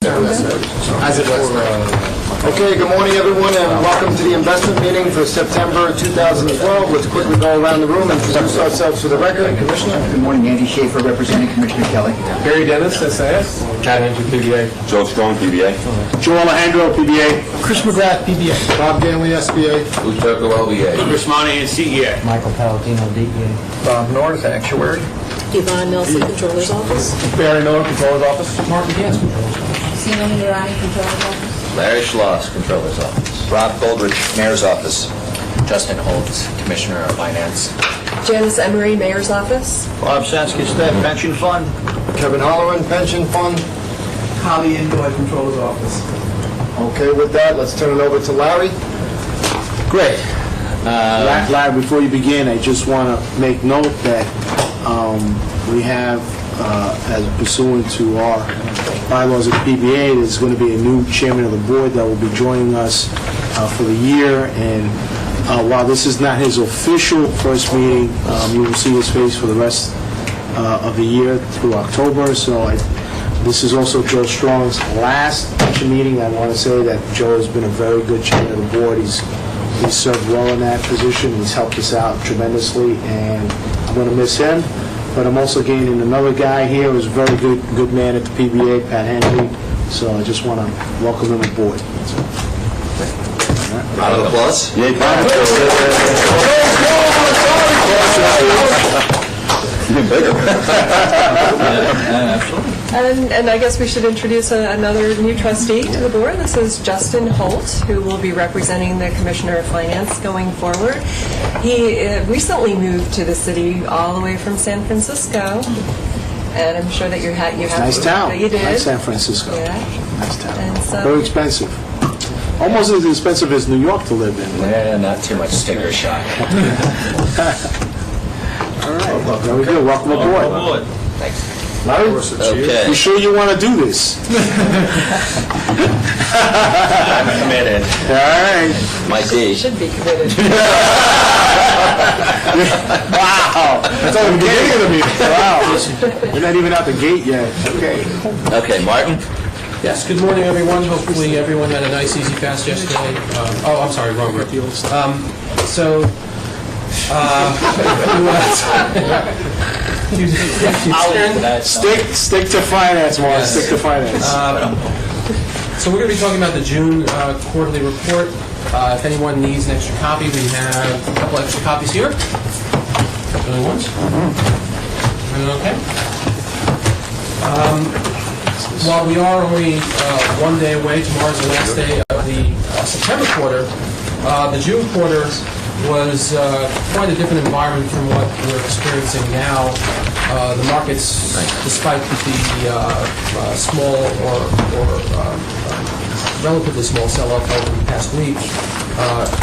As it were. Okay, good morning, everyone, and welcome to the investment meeting for September 2012. Let's quickly go around the room and introduce ourselves for the record. Commissioner? Good morning, Andy Schaefer, representing Commissioner Kelly. Barry Dennis, SAS. Chad Andrew, PBA. Joe Strong, PBA. Joe Alejandro, PBA. Chris McGrath, PBA. Bob Danley, SBA. Lou Turco, LBA. Chris Monty, CEA. Michael Palatino, DEA. Bob North, Actuary. Yvonne Nelson, Controller's Office. Barry Miller, Controller's Office. Mark McGann, Controller's Office. Simone Urani, Controller's Office. Larry Schloss, Controller's Office. Rob Goldrich, Mayor's Office. Justin Holtz, Commissioner of Finance. Janice Emery, Mayor's Office. Bob Sansky, Staff Pension Fund. Kevin Holloran, Pension Fund. Holly Indoy, Controller's Office. Okay, with that, let's turn it over to Larry. Great. Larry, before you begin, I just want to make note that we have, as pursuant to our bylaws of PBA, there's going to be a new chairman of the board that will be joining us for the year. And while this is not his official first meeting, you will see his face for the rest of the year through October. So this is also Joe Strong's last meeting. I want to say that Joe has been a very good chairman of the board. He's served well in that position. He's helped us out tremendously, and I'm going to miss him. But I'm also gaining another guy here who's a very good man at the PBA, Pat Henry. So I just want to welcome him aboard. Round of applause. Yay, Pat. And I guess we should introduce another new trustee to the board. This is Justin Holt, who will be representing the Commissioner of Finance going forward. He recently moved to the city all the way from San Francisco, and I'm sure that you have. Nice town. That you did. Nice San Francisco. Yeah. Nice town. And so- Very expensive. Almost as expensive as New York to live in. Yeah, not too much sticker shock. All right. There we go. Welcome aboard. Thanks. Larry, Okay. you sure you want to do this? I'm committed. All right. Mike D. Should be committed. Wow. That's only the beginning of the meeting. Wow. We're not even out the gate yet. Okay. Okay, Martin. Yes, good morning, everyone. Hopefully, everyone had a nice, easy fast yesterday. I'm sorry, wrong word. Stick to finance, Mark. Yes. Stick to finance. So we're going to be talking about the June quarterly report. If anyone needs an extra copy, we have a couple extra copies here. Going once? Okay. While we are only one day away, tomorrow's the last day of the September quarter, the June quarter was quite a different environment from what we're experiencing now. The markets, despite the small or relatively small sell-off over the past week,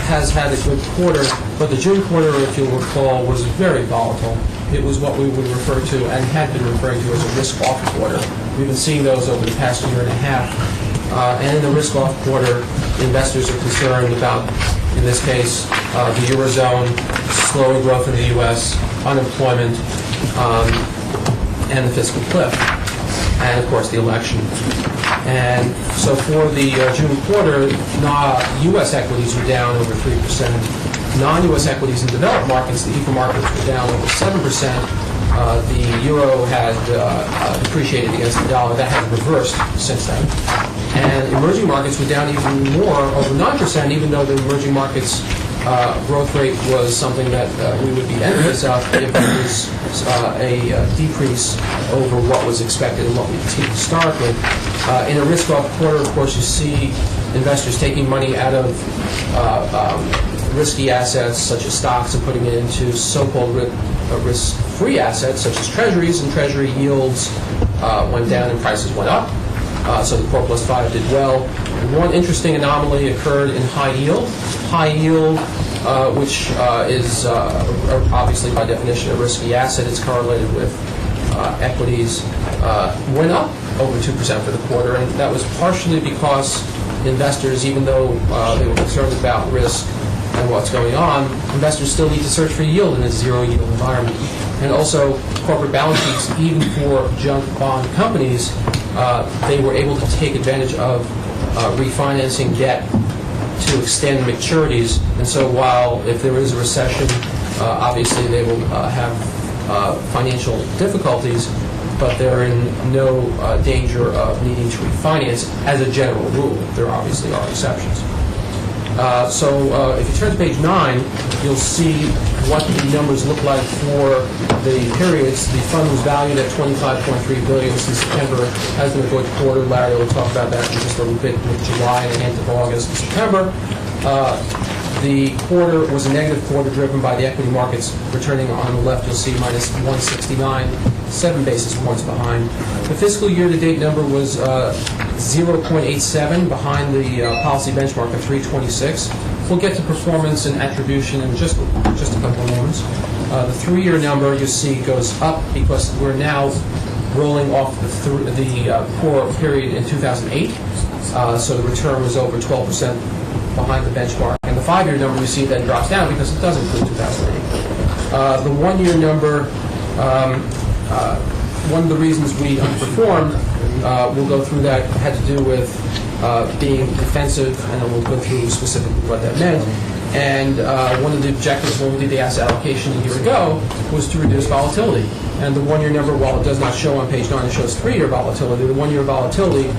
has had a good quarter, but the June quarter, if you'll recall, was very volatile. It was what we would refer to and had been referring to as a risk-off quarter. We've been seeing those over the past year and a half. And in the risk-off quarter, investors are concerned about, in this case, the Eurozone, slowing growth in the U.S., unemployment, and the fiscal cliff, and, of course, the election. And so for the June quarter, U.S. equities were down over 3%. Non-U.S. equities in developed markets, the equal markets, were down over 7%. The euro had depreciated against the dollar. That has reversed since then. And emerging markets were down even more, over 9%, even though the emerging markets growth rate was something that we would be envious of if there was a decrease over what was expected and what we've seen historically. In a risk-off quarter, of course, you see investors taking money out of risky assets such as stocks and putting it into so-called risk-free assets such as treasuries, and treasury yields went down and prices went up. So the Core Plus 5 did well. One interesting anomaly occurred in high yield. High yield, which is obviously by definition a risky asset, it's correlated with equities, went up over 2% for the quarter, and that was partially because investors, even though they were concerned about risk and what's going on, investors still need to search for yield in a zero-yield environment. And also, corporate balance sheets, even for junk bond companies, they were able to take advantage of refinancing debt to extend maturities. And so while if there is a recession, obviously they will have financial difficulties, but they're in no danger of needing to refinance as a general rule. There obviously are exceptions. So if you turn to page 9, you'll see what the numbers look like for the periods. The fund was valued at $25.3 billion since September. Has been a good quarter. Larry will talk about that in just a little bit with July and the end of August and September. The quarter was a negative quarter driven by the equity markets returning. On the left, you'll see minus 169, 7 basis points behind. The fiscal year-to-date number was 0.87 behind the policy benchmark of 326. We'll get to performance and attribution in just a couple of moments. The 3-year number you see goes up because we're now rolling off the core period in 2008. So the return was over 12% behind the benchmark. And the 5-year number you see then drops down because it does include 2008. The 1-year number, one of the reasons we underperformed, we'll go through that, had to do with being defensive, and then we'll go through specifically what that meant. And one of the objectives when we did the asset allocation a year ago was to reduce volatility. And the 1-year number, while it does not show on page 9, it shows 3-year volatility. The 1-year volatility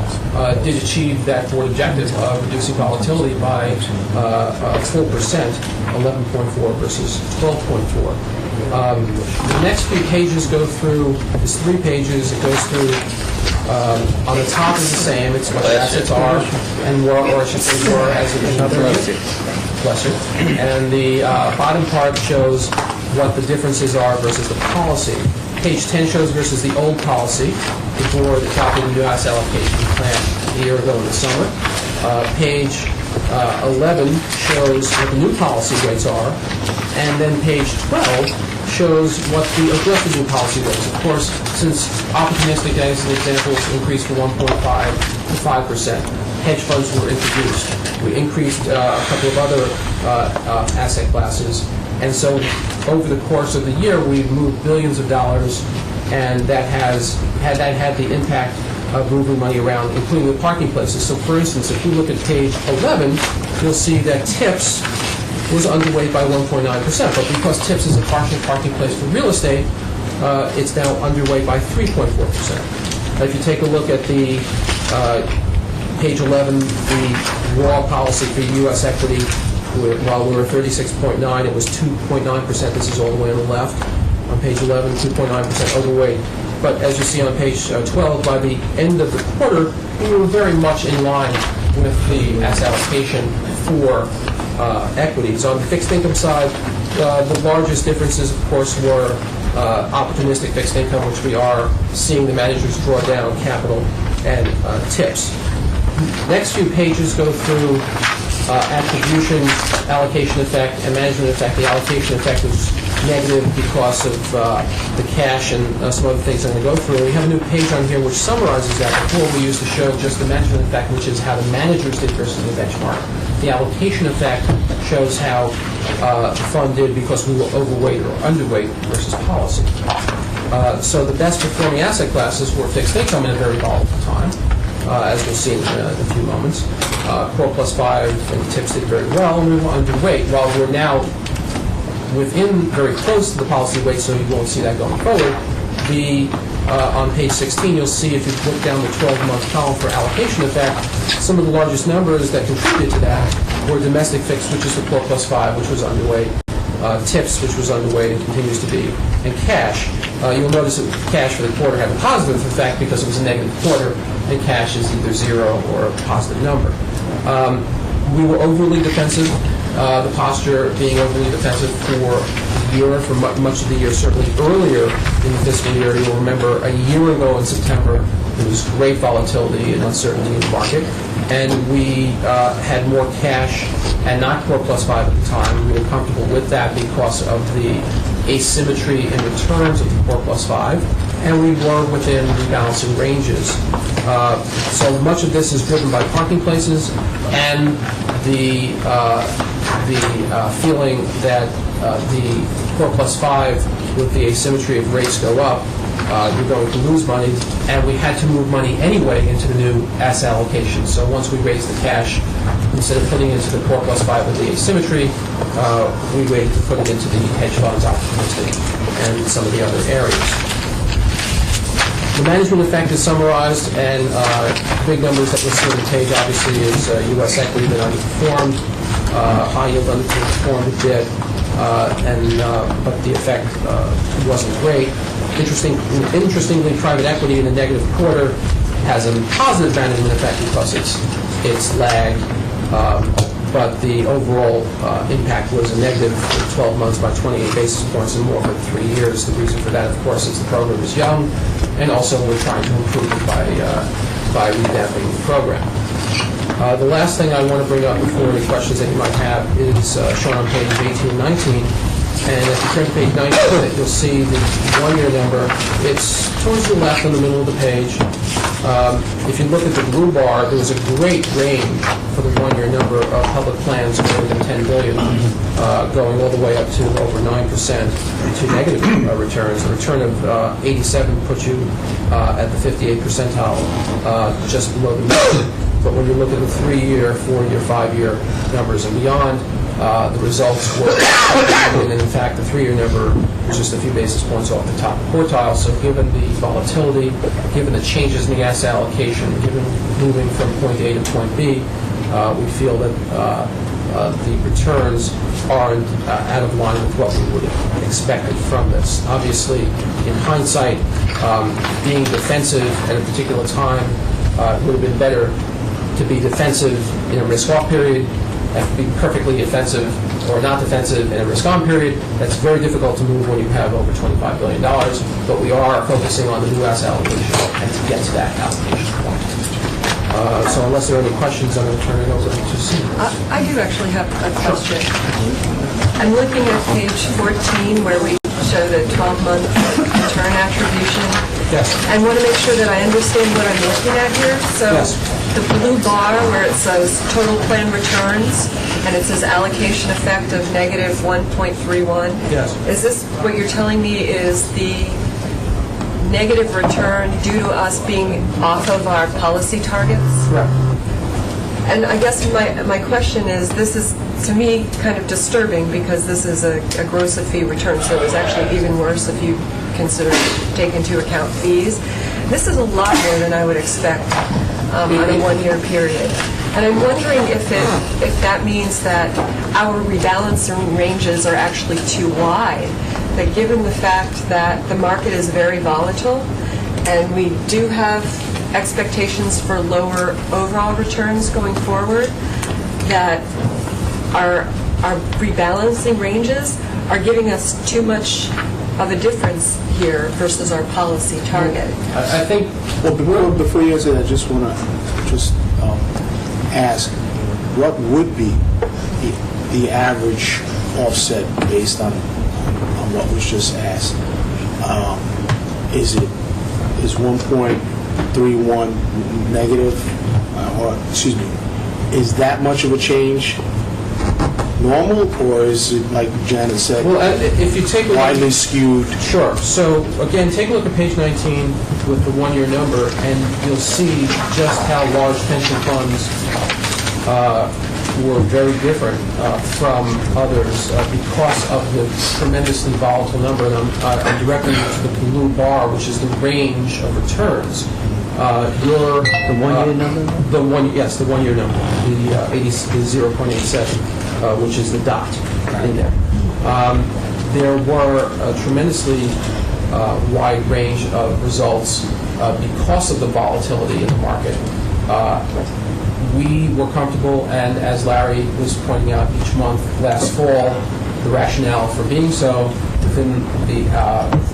did achieve that board objective of reducing volatility by a full percent, 11.4 versus 12.4. The next few pages go through, it's 3 pages, it goes through, on the top is the same, it's what the assets are, and were, or I should say were, as of another Bless you. And the bottom part shows what the differences are versus the policy. Page 10 shows versus the old policy. The board adopted the new asset allocation plan a year ago in the summer. Page 11 shows what the new policy rates are. And then page 12 shows what the adjusted new policy rates. Of course, since opportunistic, as an example, increased from 1.5 to 5%, hedge funds were introduced. We increased a couple of other asset classes. And so over the course of the year, we've moved billions of dollars, and that has had the impact of moving money around, including the parking places. So for instance, if you look at page 11, you'll see that TIPS was underweight by 1.9%, but because TIPS is a partial parking place for real estate, it's now underweight by 3.4%. If you take a look at the page 11, the raw policy for U.S. equity, while we were 36.9, it was 2.9%. This is all the way on the left. On page 11, 2.9% overweight. But as you see on page 12, by the end of the quarter, we were very much in line with the asset allocation for equities. On the fixed income side, the largest differences, of course, were opportunistic fixed income, which we are seeing the managers draw down capital, and TIPS. Next few pages go through attribution, allocation effect, and management effect. The allocation effect was negative because of the cash and some other things I'm going to go through. We have a new page on here which summarizes that. Before we used to show just the management effect, which is how the managers did versus the benchmark. The allocation effect shows how the fund did because we were overweight or underweight versus policy. So the best performing asset classes were fixed income in a very volatile time, as we'll see in a few moments. Core plus 5 and TIPS did very well, and we were underweight. While we're now within very close to the policy weight, so you won't see that going forward. On page 16, you'll see if you look down the 12-month column for allocation effect, some of the largest numbers that contributed to that were domestic fixed, which is the core plus 5, which was underweight, TIPS, which was underweight and continues to be, and cash. You'll notice that cash for the quarter had a positive effect because it was a negative quarter, and cash is either 0 or a positive number. We were overly defensive. The posture being overly defensive for the year, for much of the year, certainly earlier in the fiscal year. You'll remember a year ago in September, there was great volatility and uncertainty in the market, and we had more cash and not core plus 5 at the time. We were comfortable with that because of the asymmetry in returns of the core plus 5, and we were within rebalancing ranges. So much of this is driven by parking places and the feeling that the core plus 5, with the asymmetry of rates go up, you're going to lose money, and we had to move money anyway into the new asset allocation. So once we raised the cash, instead of putting it into the core plus 5 with the asymmetry, we waited to put it into the hedge funds, opportunistic, and some of the other areas. The management effect is summarized, and big numbers that listed on the page obviously is U.S. equity that underperformed, high yield underperformed a bit, but the effect wasn't great. Interestingly, private equity in a negative quarter has a positive management effect because it's lagged, but the overall impact was a negative for 12 months by 28 basis points and more for 3 years. The reason for that, of course, is the program is young, and also we're trying to improve it by revamping the program. The last thing I want to bring up before any questions that you might have is shown on page 18 and 19. And if you turn to page 19, you'll see the one-year number. It's towards the left in the middle of the page. If you look at the blue bar, there was a great range for the one-year number of public plans greater than $10 billion, going all the way up to over 9% to negative returns. The return of 87 puts you at the 58th percentile, just below the median. But when you look at the 3-year, 4-year, 5-year numbers and beyond, the results were and in fact the 3-year number was just a few basis points off the top quartile. So given the volatility, given the changes in the asset allocation, given moving from point A to point B, we feel that the returns aren't out of line with what we would have expected from this. Obviously, in hindsight, being defensive at a particular time would have been better to be defensive in a risk-off period and be perfectly offensive or not defensive in a risk-on period. That's very difficult to move when you have over $25 billion, but we are focusing on the new asset allocation and to get to that allocation point. So unless there are any questions, I'm going to turn it over to Sue. I do actually have a question. I'm looking at page 14 where we show the 12-month return attribution. Yes. I want to make sure that I understand what I'm looking at here. So Yes. the blue bar where it says total plan returns and it says allocation effect of negative 1.31. Yes. Is this what you're telling me is the negative return due to us being off of our policy targets? Correct. And I guess my question is, this is, to me, kind of disturbing because this is a gross of fee return, so it's actually even worse if you take into account fees. This is a lot more than I would expect on a one-year period. And I'm wondering if that means that our rebalancing ranges are actually too wide, that given the fact that the market is very volatile and we do have expectations for lower overall returns going forward, that our rebalancing ranges are giving us too much of a difference here versus our policy target. I think... Well, before you answer that, I just want to ask, what would be the average offset based on what was just asked? Is 1.31 negative, or excuse me, is that much of a change normal, or is it, like Janet said, Well, if you take a look... widely skewed? Sure. So, again, take a look at page 19 with the one-year number, and you'll see just how large pension funds were very different from others because of the tremendously volatile number. And I'm directing you to the blue bar, which is the range of returns. The one-year number? The one-year number. The 0.87, which is the dot in there. There were a tremendously wide range of results because of the volatility in the market. We were comfortable, and as Larry was pointing out each month last fall, the rationale for being so within the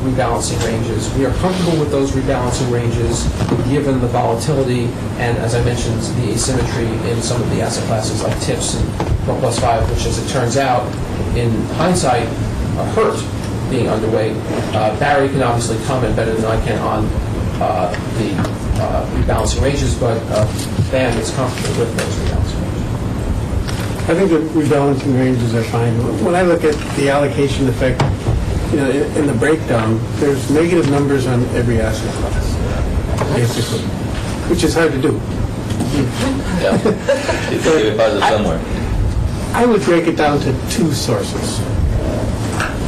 rebalancing ranges. We are comfortable with those rebalancing ranges given the volatility and, as I mentioned, the asymmetry in some of the asset classes like TIPS and 4+5, which, as it turns out, in hindsight, hurt being underweight. Barry can obviously comment better than I can on the rebalancing ranges, but BAM is comfortable with those rebalancing ranges. I think the rebalancing ranges are fine. When I look at the allocation effect in the breakdown, there's negative numbers on every asset class, basically, which is hard to do. Yeah. You can give it positive somewhere. I would break it down to two sources.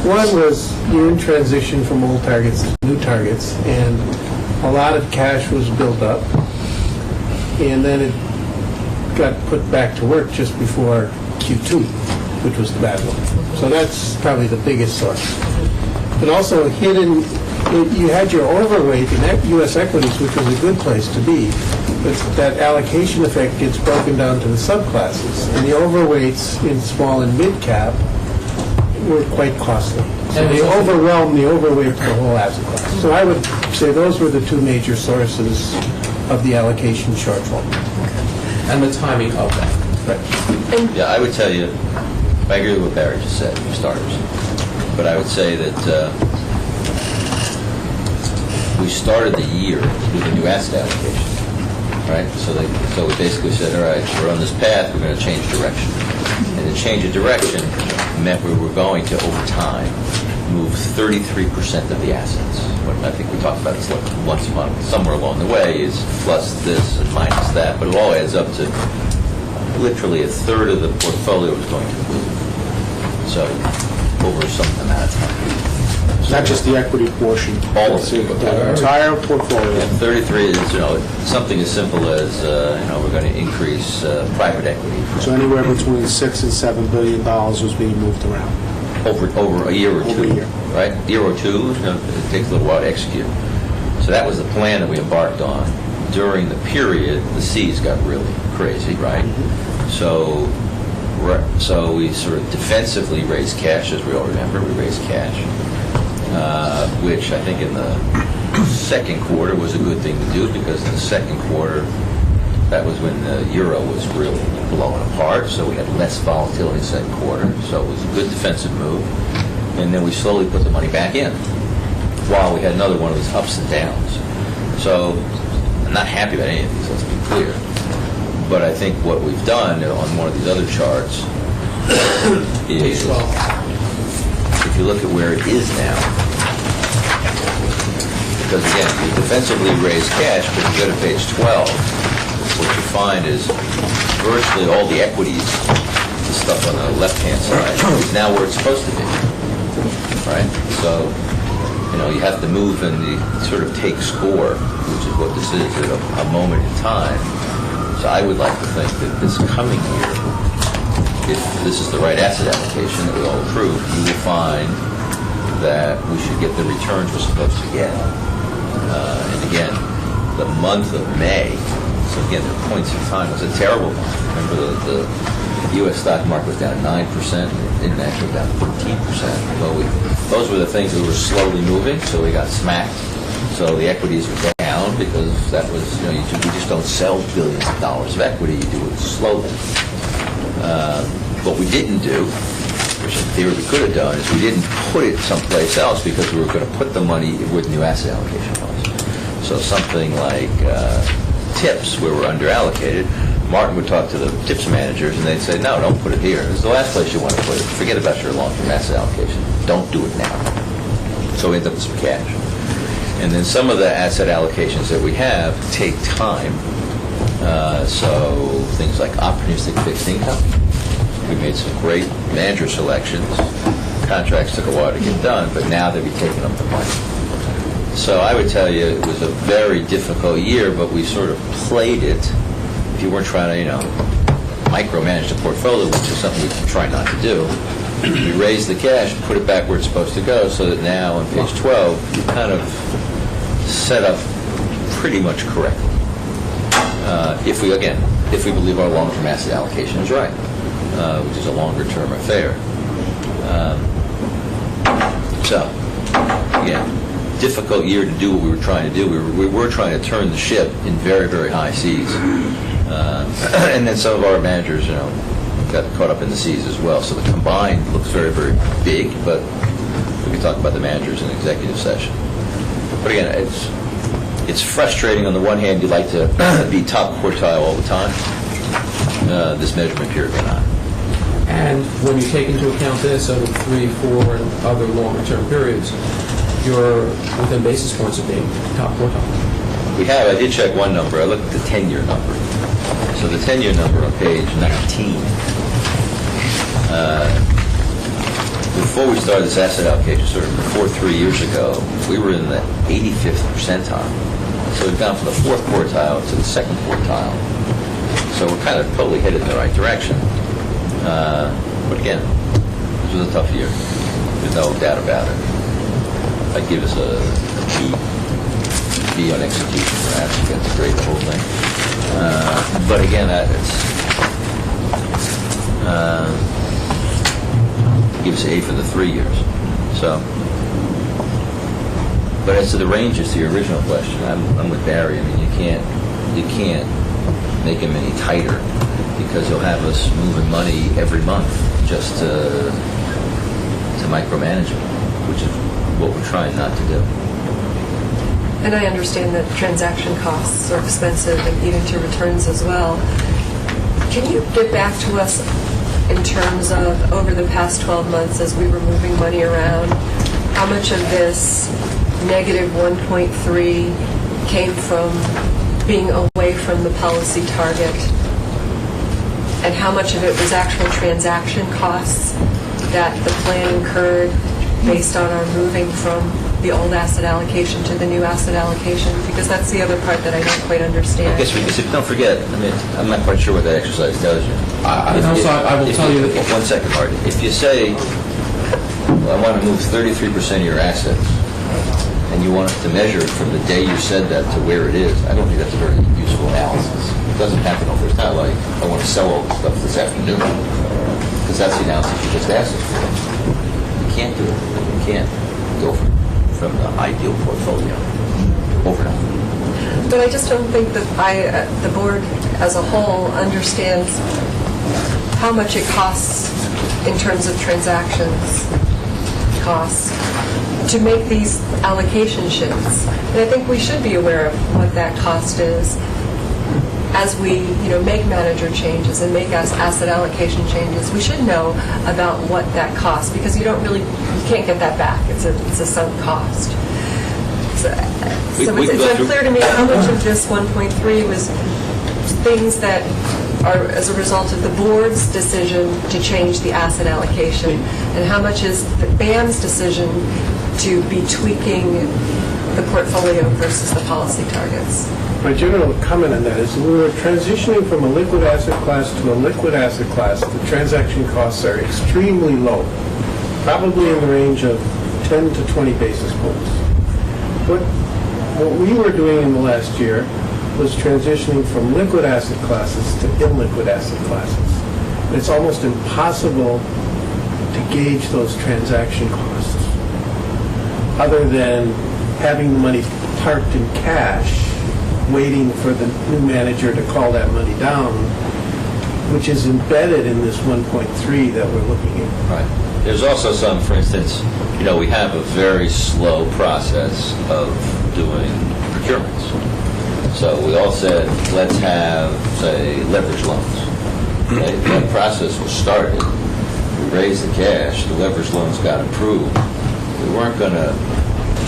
One was you're in transition from old targets to new targets, and a lot of cash was built up, and then it got put back to work just before Q2, which was the bad one. So that's probably the biggest source. But also hidden, you had your overweight in U.S. equities, which was a good place to be, but that allocation effect gets broken down to the subclasses, and the overweights in small and mid cap were quite costly. So they overwhelmed the overweight for the whole asset class. So I would say those were the two major sources of the allocation shortfall. And the timing of that. Yeah, I would tell you, I agree with what Barry just said, for starters. But I would say that we started the year with a new asset allocation, right? So we basically said, all right, we're on this path, we're going to change direction. And to change a direction meant we were going to, over time, move 33% of the assets. What I think we talked about this once upon, somewhere along the way, is plus this and minus that, but it all adds up to literally a third of the portfolio was going to move. So, over some amount of time. Not just the equity portion. All of it. The entire portfolio. 33 is, something as simple as, we're going to increase private equity. So anywhere between $6 and $7 billion was being moved around. Over a year or two. Over a year. Right? A year or two, it takes a little while to execute. So that was the plan that we embarked on. During the period, the seas got really crazy, right? Mm-hmm. So we sort of defensively raised cash, as we all remember. We raised cash, which I think in the second quarter was a good thing to do, because in the second quarter, that was when the euro was really blowing apart, so we had less volatility in the second quarter. So it was a good defensive move. And then we slowly put the money back in, while we had another one of these ups and downs. So I'm not happy about any of these, let's be clear. But I think what we've done on one of these other charts is, if you look at where it is now, because again, we defensively raise cash, but if you go to page 12, what you find is virtually all the equities, the stuff on the left-hand side, is now where it's supposed to be, right? So, you have to move and sort of take score, which is what this is, at a moment in time. So I would like to think that this coming year, if this is the right asset allocation that we all approve, you will find that we should get the returns we're supposed to get. And again, the month of May, so again, there are points in time, it was a terrible month. Remember, the U.S. stock market was down 9%, international down 13%. Well, those were the things that were slowly moving, so we got smacked. So the equities were down because that was, you just don't sell billions of dollars of equity, you do it slowly. What we didn't do, which in theory we could have done, is we didn't put it someplace else because we were going to put the money with new asset allocation funds. So something like TIPS, where we're under-allocated, Martin would talk to the TIPS managers and they'd say, no, don't put it here. This is the last place you want to put it. Forget about your long-term asset allocation. Don't do it now. So we end up with some cash. And then some of the asset allocations that we have take time. So things like opportunistic fixed income. We made some great manager selections. Contracts took a while to get done, but now they'll be taking up the money. So I would tell you it was a very difficult year, but we sort of played it. If you weren't trying to, micromanage the portfolio, which is something we try not to do, we raise the cash, put it back where it's supposed to go, so that now on page 12, you kind of set up pretty much correctly. If we believe our long-term asset allocation is right, which is a longer-term affair. So, again, difficult year to do what we were trying to do. We were trying to turn the ship in very, very high seas. And then some of our managers, got caught up in the seas as well. So the combined looks very, very big, but we can talk about the managers in executive session. But again, it's frustrating. On the one hand, you'd like to be top quartile all the time. This measurement period may not. And when you take into account this over 3, 4, and other longer-term periods, you're within basis points of being top quartile. I did check one number. I looked at the 10-year number. So the 10-year number on page 19, before we started this asset allocation, sort of before 3 years ago, we were in the 85th percentile. So we've gone from the 4th quartile to the 2nd quartile. So we're kind of totally headed in the right direction. But again, this was a tough year. There's no doubt about it. I'd give us a B on execution, perhaps. You got to grade the whole thing. But again, give us an A for the 3 years. So, but as to the ranges, to your original question, I'm with Barry. I mean, you can't make them any tighter because you'll have us moving money every month just to micromanage it, which is what we're trying not to do. And I understand that transaction costs are expensive and eating to returns as well. Can you get back to us in terms of, over the past 12 months, as we were moving money around, how much of this negative 1.3 came from being away from the policy target, and how much of it was actual transaction costs that the plan incurred based on our moving from the old asset allocation to the new asset allocation? Because that's the other part that I don't quite understand. I guess don't forget, I mean, I'm not quite sure what that exercise tells you. And also, I will tell you that... 1 second, Marty. If you say, well, I want to move 33% of your assets, and you want us to measure it from the day you said that to where it is, I don't think that's a very useful analysis. It doesn't happen over. It's not like I want to sell all the stuff this afternoon, because that's the analysis you just asked us for. You can't do it. You can't go from the ideal portfolio overnight. But I just don't think that the board as a whole understands how much it costs in terms of transactions costs to make these allocation shifts. And I think we should be aware of what that cost is as we, make manager changes and make asset allocation changes. We should know about what that costs, because you can't get that back. It's a sunk cost. So it's unclear to me how much of this 1.3 was things that are as a result of the board's decision to change the asset allocation, and how much is the BAM's decision to be tweaking the portfolio versus the policy targets. My general comment on that is we were transitioning from a liquid asset class to a liquid asset class. The transaction costs are extremely low, probably in the range of 10 to 20 basis points. What we were doing in the last year was transitioning from liquid asset classes to illiquid asset classes. It's almost impossible to gauge those transaction costs other than having the money parked in cash, waiting for the new manager to call that money down, which is embedded in this 1.3 that we're looking at. Right. There's also some, for instance, we have a very slow process of doing procurements. So we all said, let's have, say, leverage loans. Okay? That process was started. We raised the cash. The leverage loans got approved. We weren't going to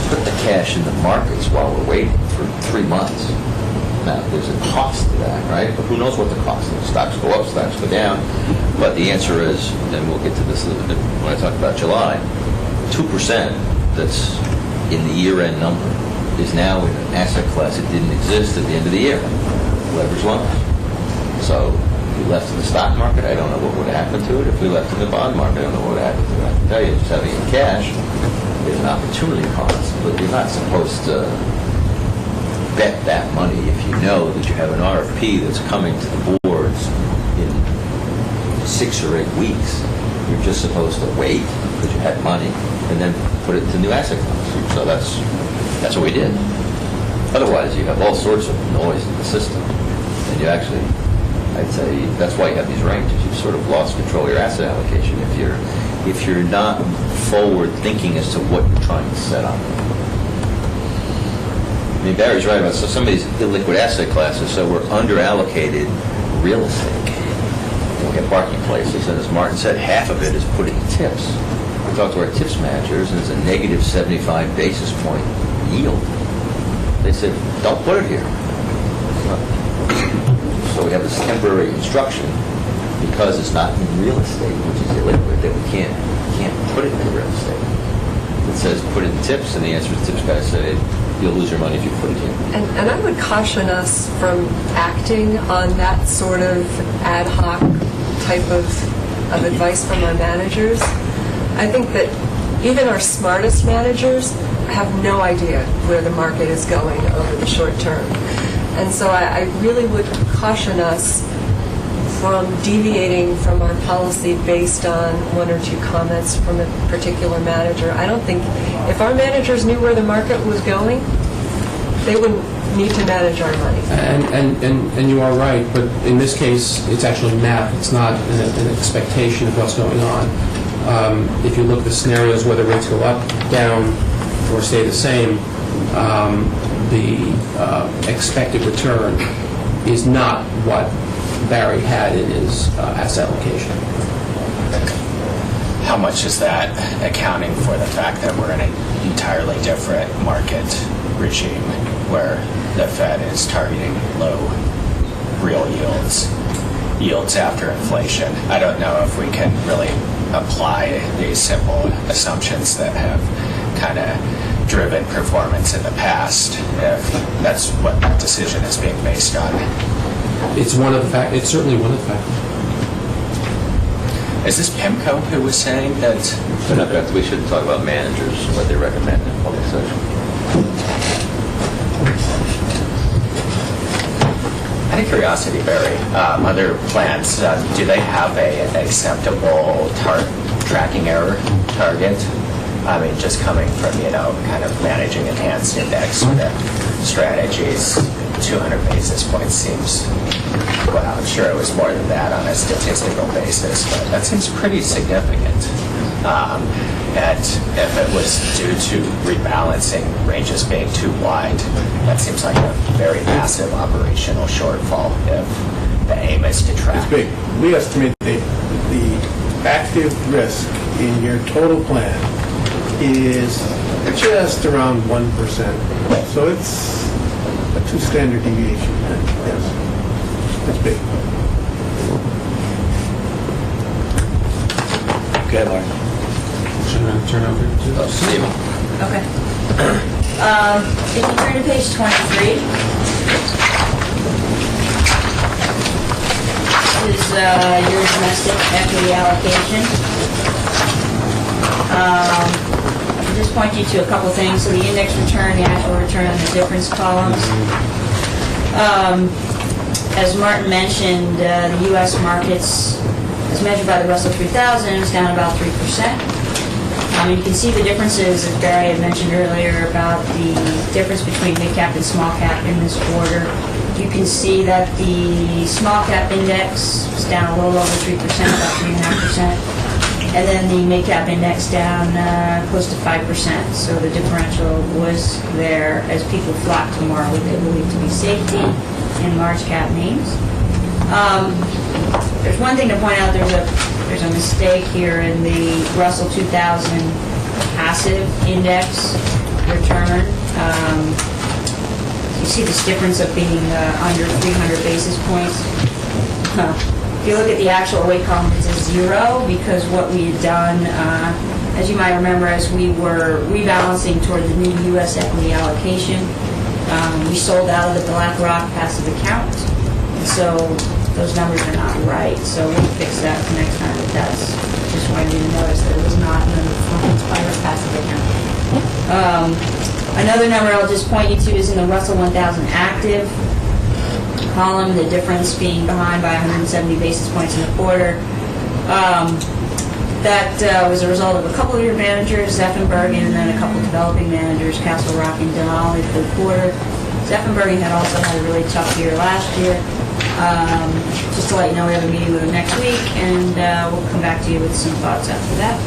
put the cash in the markets while we're waiting for 3 months. Now, there's a cost to that, right? But who knows what the cost is? Stocks go up, stocks go down. But the answer is, and we'll get to this a little bit when I talk about July, 2% that's in the year-end number is now in an asset class that didn't exist at the end of the year, leverage loans. So if we left in the stock market, I don't know what would have happened to it. If we left in the bond market, I don't know what would have happened to it. I can tell you, just having it in cash is an opportunity cost, but you're not supposed to bet that money if you know that you have an RFP that's coming to the boards in 6 or 8 weeks. You're just supposed to wait because you had money and then put it into new asset classes. So that's what we did. Otherwise, you have all sorts of noise in the system, and you actually, I'd say, that's why you have these ranges. You've sort of lost control of your asset allocation if you're not forward thinking as to what you're trying to set up. I mean, Barry's right about some of these illiquid asset classes, so we're under-allocated real estate. look at parking places, and as Martin said, half of it is put in tips. We talked to our tips managers, and it's a negative 75 basis point yield. They said, don't put it here. So we have this temporary instruction, because it's not in real estate, which is illiquid, that we can't put it in real estate. It says put it in tips, and the answer is tips guys say, you'll lose your money if you put it here. And I would caution us from acting on that sort of ad hoc type of advice from our managers. I think that even our smartest managers have no idea where the market is going over the short term. And so I really would caution us from deviating from our policy based on one or two comments from a particular manager. I don't think, if our managers knew where the market was going, they wouldn't need to manage our money. And you are right, but in this case, it's actually math. It's not an expectation of what's going on. If you look at the scenarios, whether rates go up, down, or stay the same, the expected return is not what Barry had in his asset allocation. How much is that accounting for the fact that we're in an entirely different market regime where the Fed is targeting low real yields after inflation? I don't know if we can really apply these simple assumptions that have kind of driven performance in the past, if that's what that decision is being based on. It's one of the it's certainly one of the factors. Is this PIMCO who was saying that? We should talk about managers, what they recommend in public session. Out of curiosity, Barry, other plans, do they have an acceptable tracking error target? I mean, just coming from, kind of managing enhanced index strategies, 200 basis points seems, well, I'm sure it was more than that on a statistical basis, but that seems pretty significant. And if it was due to rebalancing ranges being too wide, that seems like a very massive operational shortfall if the aim is to track. It's big. We estimate the active risk in your total plan is just around 1%. So it's a 2 standard deviation. Yes. It's big. Okay, Mark. Should I turn over to Stephen. Okay. If you turn to page 23, this is your domestic equity allocation. I'll just point you to a couple things. So the index return, the actual return, and the difference columns. As Martin mentioned, the U.S. markets, as measured by the Russell 3000, is down about 3%. You can see the differences, as Barry had mentioned earlier, about the difference between mid-cap and small-cap in this quarter. You can see that the small-cap index is down a little over 3%, about 3.5%. And then the mid-cap index down close to 5%. So the differential was there as people flocked to more what they believe to be safety in large-cap names. There's one thing to point out. There's a mistake here in the Russell 2000 passive index return. You see this difference of being under 300 basis points. If you look at the actual weight column, it's a 0 because what we had done, as you might remember, as we were rebalancing toward the new U.S. equity allocation, we sold out of the BlackRock passive account. And so those numbers are not right, so we'll fix that the next time. But that's just wanted you to notice that it was not in the performance by our passive account. Another number I'll just point you to is in the Russell 1000 active column, the difference being behind by 170 basis points in the quarter. That was a result of a couple of your managers, Zeffenbergen, and then a couple of developing managers, Castle Rock and Denali, for the quarter. Zeffenbergen had also had a really tough year last year. Just to let you know, we have a meeting with him next week, and we'll come back to you with some thoughts after that.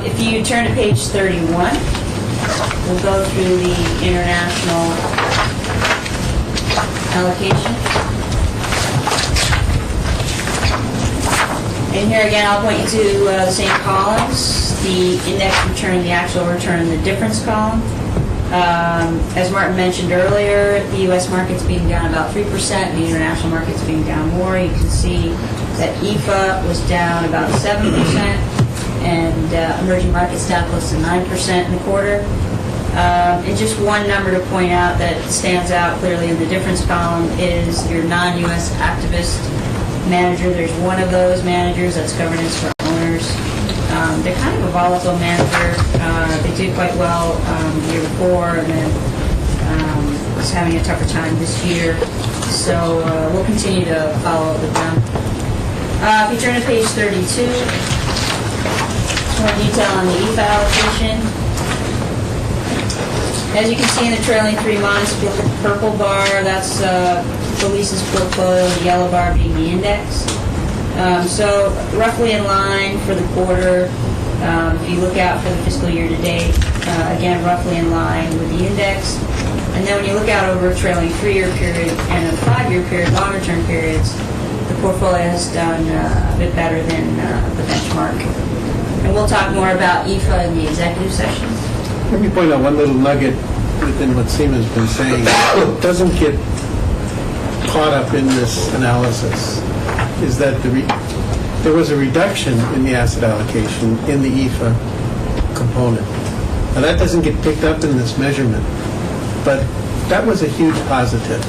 If you turn to page 31, we'll go through the international allocation. And here again, I'll point you to the same columns, the index return, the actual return, and the difference column. As Martin mentioned earlier, the U.S. market's being down about 3%, the international market's being down more. You can see that EFA was down about 7%, and emerging markets down close to 9% in the quarter. And just one number to point out that stands out clearly in the difference column is your non-U.S. activist manager. There's one of those managers, that's governance for owners. They're kind of a volatile manager. They did quite well the year before, and then was having a tougher time this year. So we'll continue to follow up with them. If you turn to page 32, more detail on the EFA allocation. As you can see in the trailing 3 months, if you look at the purple bar, that's Felice's portfolio, the yellow bar being the index. So roughly in line for the quarter. If you look out for the fiscal year to date, again, roughly in line with the index. And then when you look out over a trailing 3-year period and a 5-year period, longer term periods, the portfolio has done a bit better than the benchmark. And we'll talk more about EFA in the executive session. Let me point out one little nugget within what Seema's been saying. It doesn't get caught up in this analysis, is that there was a reduction in the asset allocation in the EFA component. Now that doesn't get picked up in this measurement, but that was a huge positive.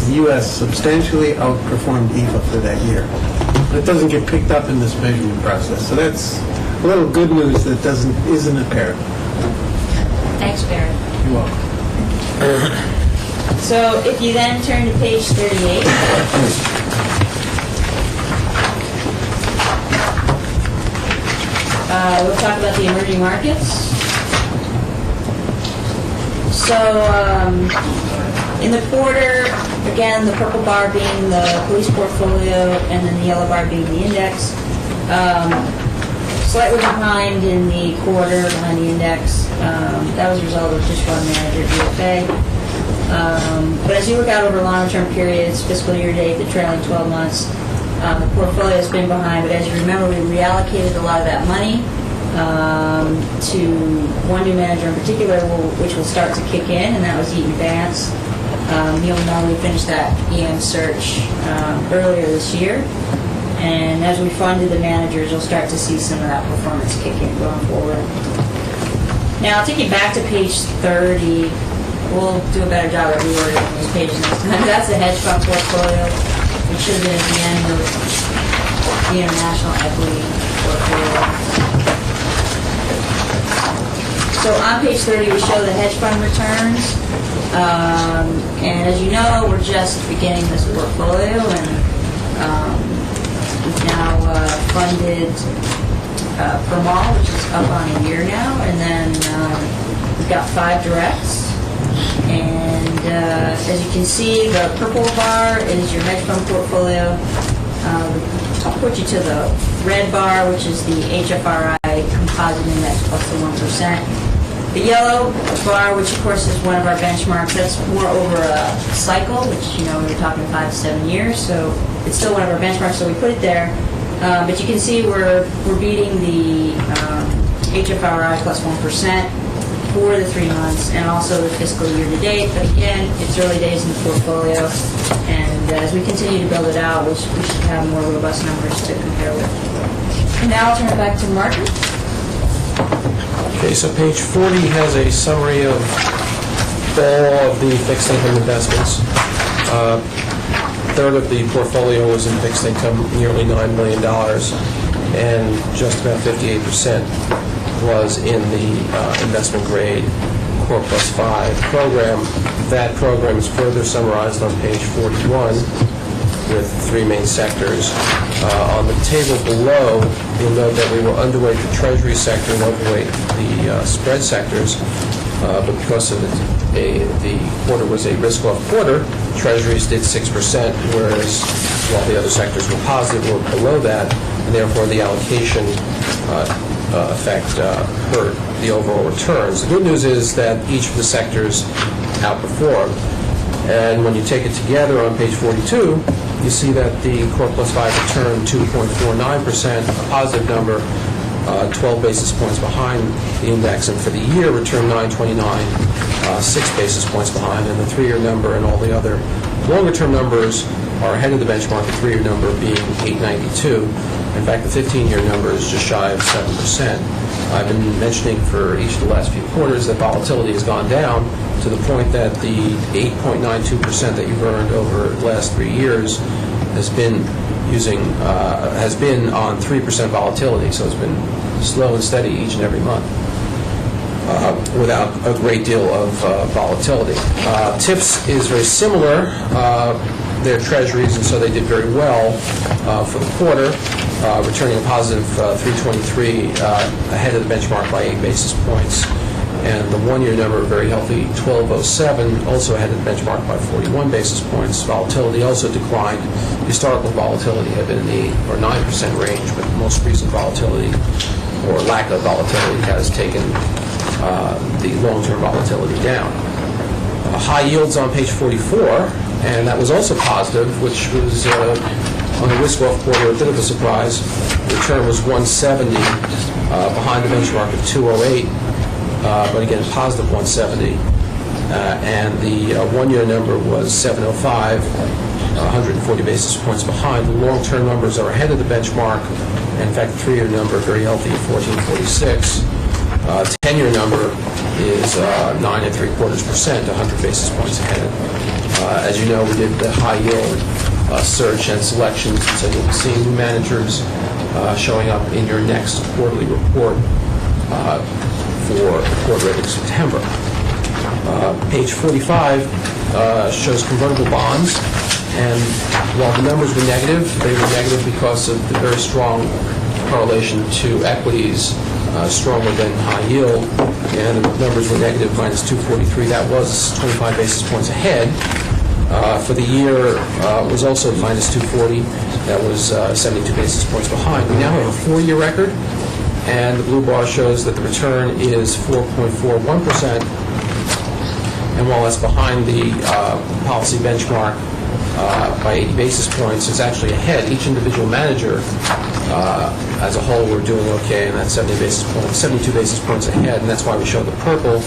The U.S. substantially outperformed EFA for that year. But it doesn't get picked up in this measurement process. So that's a little good news that isn't apparent. Thanks, Barry. You're welcome. So if you then turn to page 38, we'll talk about the emerging markets. So in the quarter, again, the purple bar being the police portfolio and then the yellow bar being the index. Slightly behind in the quarter, behind the index. That was a result of just one manager, DFA. But as you look out over longer-term periods, fiscal year to date, the trailing 12 months, the portfolio has been behind. But as you remember, we reallocated a lot of that money to one new manager in particular, which will start to kick in, and that was Eaton Vance. Neil Melly finished that EM search earlier this year. And as we funded the managers, you'll start to see some of that performance kick in going forward. Now, I'll take you back to page 30. We'll do a better job at reordering these pages next time. That's the hedge fund portfolio, which should have been at the end of the international equity portfolio. So on page 30, we show the hedge fund returns. And as you know, we're just beginning this portfolio, and we've now funded Permal, which is up on a year now, and then we've got 5 directs. And as you can see, the purple bar is your hedge fund portfolio. I'll put you to the red bar, which is the HFRI composite index plus the 1%. The yellow bar, which of course is one of our benchmarks, that's more over a cycle, which, you know, we're talking 5 to 7 years, so it's still one of our benchmarks, so we put it there. But you can see we're beating the HFRI plus 1% for the 3 months and also the fiscal year to date. But again, it's early days in the portfolio, and as we continue to build it out, we should have more robust numbers to compare with. And now I'll turn it back to Martin. Okay, so page 40 has a summary of all of the fixed income investments. A third of the portfolio was in fixed income, nearly $9 million, and just about 58% was in the investment grade Core Plus 5 program. That program is further summarized on page 41 with 3 main sectors. On the table below, you'll note that we were underweight the Treasury sector and overweight the spread sectors, but because of the quarter was a risk-off quarter, Treasuries did 6%, whereas while the other sectors were positive, were below that, and therefore the allocation effect hurt the overall returns. The good news is that each of the sectors outperformed. And when you take it together on page 42, you see that the Core Plus 5 returned 2.49%, a positive number, 12 basis points behind the index, and for the year returned 9.29, 6 basis points behind, and the 3-year number and all the other longer-term numbers are ahead of the benchmark, the 3-year number being 8.92. In fact, the 15-year number is just shy of 7%. I've been mentioning for each of the last few quarters that volatility has gone down to the point that the 8.92% that you've earned over the last 3 years has been on 3% volatility, so it's been slow and steady each and every month without a great deal of volatility. TIPS is very similar. They're treasuries, and so they did very well for the quarter, returning a positive 323 ahead of the benchmark by 8 basis points. And the 1-year number, very healthy, 1207, also ahead of the benchmark by 41 basis points. Volatility also declined. Historical volatility had been in the 8 or 9% range, but most recent volatility, or lack of volatility, has taken the long-term volatility down. High yields on page 44, and that was also positive, which was on the risk-off quarter a bit of a surprise. The return was 170, behind the benchmark of 208. But again, positive 170, and the 1-year number was 705, 140 basis points behind. The long-term numbers are ahead of the benchmark. In fact, the 3-year number very healthy at 1446. 10-year number is 9.75%, 100 basis points ahead. As you know, we did the high-yield search and selections, so you'll see new managers showing up in your next quarterly report for the quarter ending September. Page 45 shows convertible bonds, and while the numbers were negative, they were negative because of the very strong correlation to equities, stronger than high yield, and the numbers were negative, minus 243. That was 25 basis points ahead. For the year, was also minus 240. That was 72 basis points behind. We now have a 4-year record, and the blue bar shows that the return is 4.41%, and while that's behind the policy benchmark by 80 basis points, it's actually ahead. Each individual manager as a whole, we're doing okay, and that's 72 basis points ahead, and that's why we show the purple.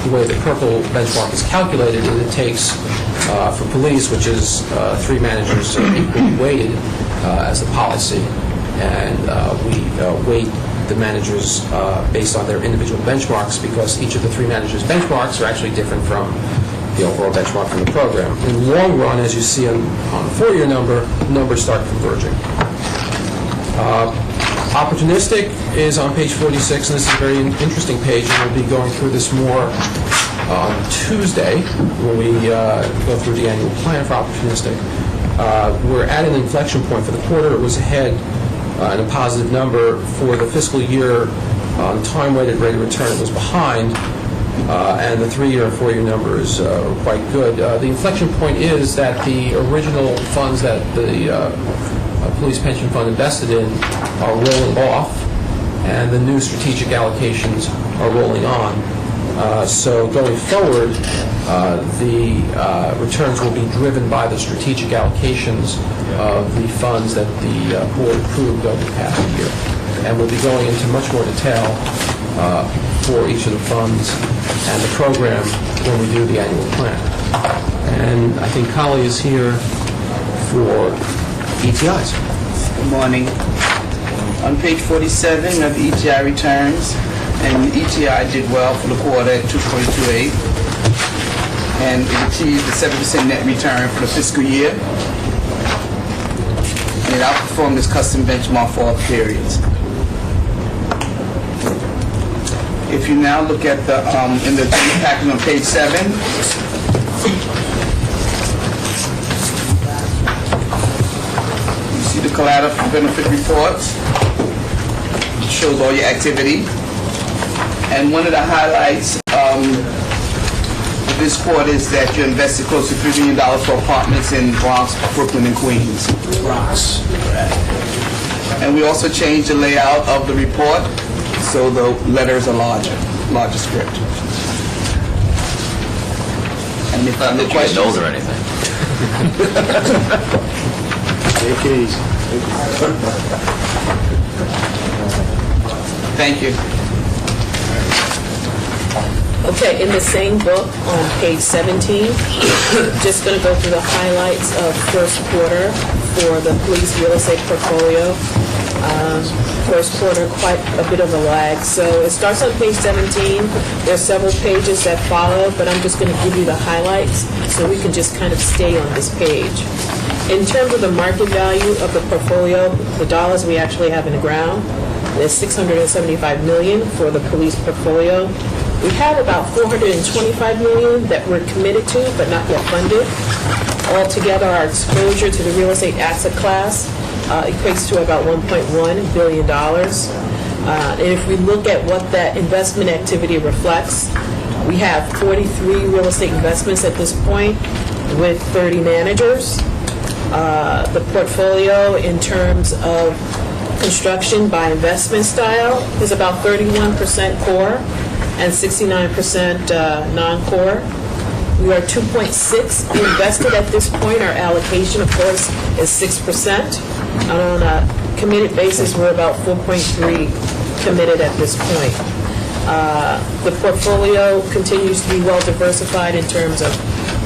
The way the purple benchmark is calculated is it takes, for police, which is 3 managers equally weighted as the policy, and we weight the managers based on their individual benchmarks, because each of the 3 managers' benchmarks are actually different from the overall benchmark from the program. In the long run, as you see on the 4-year number, the numbers start converging. Opportunistic is on page 46, and this is a very interesting page, and we'll be going through this more on Tuesday when we go through the annual plan for opportunistic. We're at an inflection point for the quarter. It was ahead and a positive number. For the fiscal year, on time-weighted rate of return, it was behind, and the 3-year and 4-year numbers are quite good. The inflection point is that the original funds that the police pension fund invested in are rolling off, and the new strategic allocations are rolling on. So going forward, the returns will be driven by the strategic allocations of the funds that the board approved over the past year. And we'll be going into much more detail for each of the funds and the program when we do the annual plan. And I think Kali is here for ETIs. Good morning. On page 47 of the ETI returns, and the ETI did well for the quarter at 2.28, and it achieved a 7% net return for the fiscal year, and it outperformed its custom benchmark for all periods. If you now look at the in the package on page 7, the collateral benefit reports. It shows all your activity. And one of the highlights of this quarter is that you invested close to $3 million for apartments in Bronx, Brooklyn, and Queens. Bronx. And we also changed the layout of the report, so the letters are larger script. Any further Getting questions? old or anything. Take it easy. Thank you. Okay, in the same book on page 17, just going to go through the highlights of first quarter for the police real estate portfolio. First quarter, quite a bit of a lag. So it starts on page 17. There's several pages that follow, but I'm just going to give you the highlights so we can just kind of stay on this page. In terms of the market value of the portfolio, the dollars we actually have in the ground, there's $675 million for the police portfolio. We have about $425 million that we're committed to, but not yet funded. Altogether, our exposure to the real estate asset class equates to about $1.1 billion. And if we look at what that investment activity reflects, we have 43 real estate investments at this point with 30 managers. The portfolio in terms of construction by investment style is about 31% core and 69% non-core. We are 2.6 invested at this point. Our allocation, of course, is 6%. And on a committed basis, we're about 4.3 committed at this point. The portfolio continues to be well diversified in terms of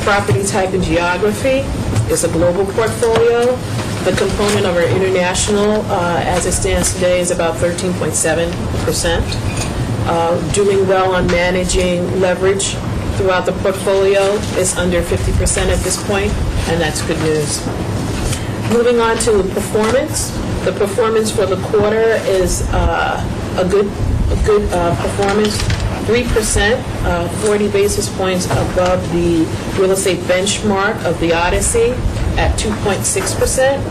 property type and geography. It's a global portfolio. The component of our international, as it stands today, is about 13.7%. Doing well on managing leverage throughout the portfolio is under 50% at this point, and that's good news. Moving on to performance. The performance for the quarter is a good performance. 3%, 40 basis points above the real estate benchmark of the Odyssey at 2.6%.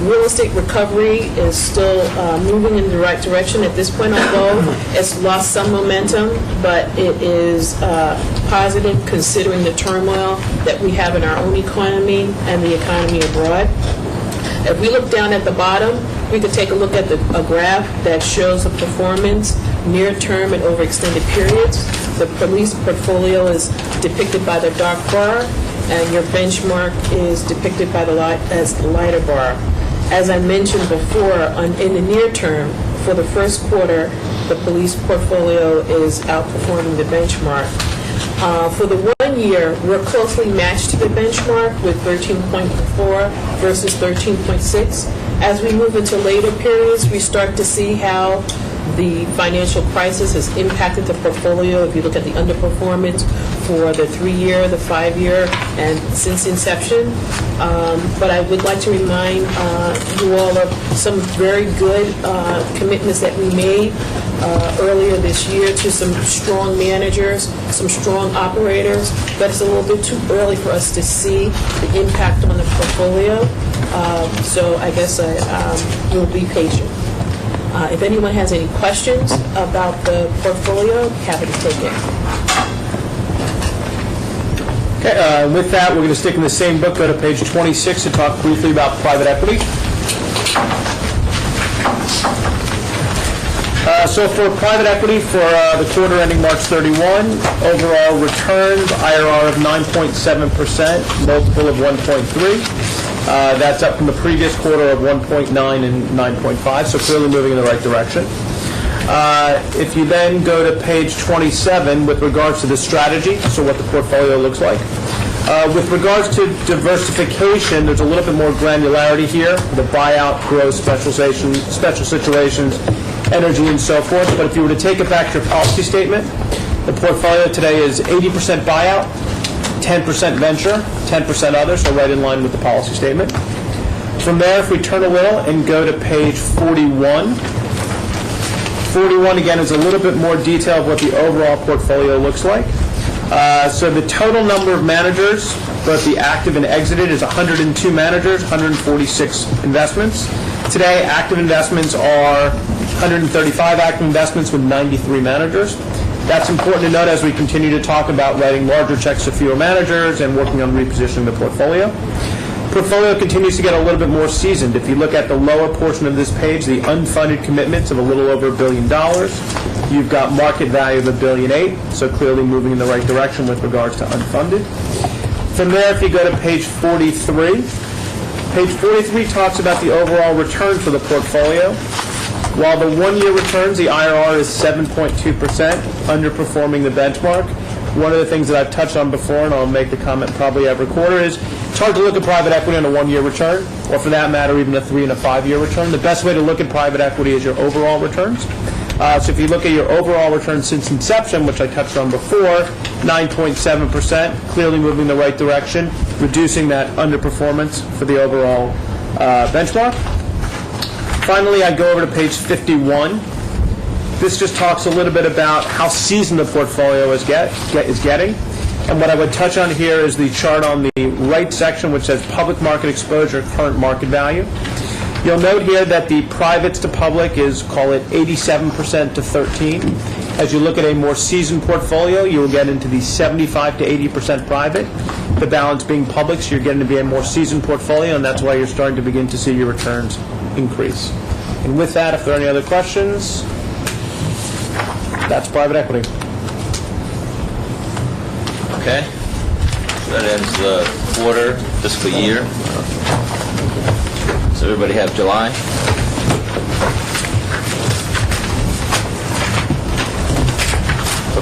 Real estate recovery is still moving in the right direction at this point, although it's lost some momentum, but it is positive considering the turmoil that we have in our own economy and the economy abroad. If we look down at the bottom, we could take a look at a graph that shows the performance near term and over extended periods. The police portfolio is depicted by the dark bar, and your benchmark is depicted by the lighter bar. As I mentioned before, in the near term, for the first quarter, the police portfolio is outperforming the benchmark. For the 1 year, we're closely matched to the benchmark with 13.4 versus 13.6. As we move into later periods, we start to see how the financial crisis has impacted the portfolio. If you look at the underperformance for the 3-year, the 5-year, and since inception. But I would like to remind you all of some very good commitments that we made earlier this year to some strong managers, some strong operators, but it's a little bit too early for us to see the impact on the portfolio. So I guess we'll be patient. If anyone has any questions about the portfolio, happy to take it. Okay, with that, we're going to stick in the same book, go to page 26 to talk briefly about private equity. So for private equity, for the quarter ending March 31, overall returns, IRR of 9.7%, multiple of 1.3. That's up from the previous quarter of 1.9 and 9.5, so clearly moving in the right direction. If you then go to page 27 with regards to the strategy, so what the portfolio looks like. With regards to diversification, there's a little bit more granularity here, the buyout, growth, special situations, energy, and so forth. But if you were to take it back to your policy statement, the portfolio today is 80% buyout, 10% venture, 10% other, so right in line with the policy statement. From there, if we turn a little and go to page 41, 41 again is a little bit more detail of what the overall portfolio looks like. So the total number of managers, both the active and exited, is 102 managers, 146 investments. Today, active investments are 135 active investments with 93 managers. That's important to note as we continue to talk about writing larger checks to fewer managers and working on repositioning the portfolio. Portfolio continues to get a little bit more seasoned. If you look at the lower portion of this page, the unfunded commitments of a little over $1 billion. You've got market value of $1.8 billion, so clearly moving in the right direction with regards to unfunded. From there, if you go to page 43, page 43 talks about the overall return for the portfolio. While the one-year returns, the IRR is 7.2%, underperforming the benchmark. One of the things that I've touched on before, and I'll make the comment probably every quarter, is it's hard to look at private equity on a one-year return, or for that matter, even a 3- and 5-year return. The best way to look at private equity is your overall returns. So if you look at your overall return since inception, which I touched on before, 9.7%, clearly moving the right direction, reducing that underperformance for the overall benchmark. Finally, I go over to page 51. This just talks a little bit about how seasoned the portfolio is getting. And what I would touch on here is the chart on the right section, which says public market exposure, current market value. You'll note here that the privates to public is, call it 87% to 13. As you look at a more seasoned portfolio, you will get into the 75 to 80% private, the balance being public, so you're getting to be a more seasoned portfolio, and that's why you're starting to begin to see your returns increase. And with that, if there are any other questions, that's private equity. Okay. So that ends the quarter, fiscal year. Does everybody have July?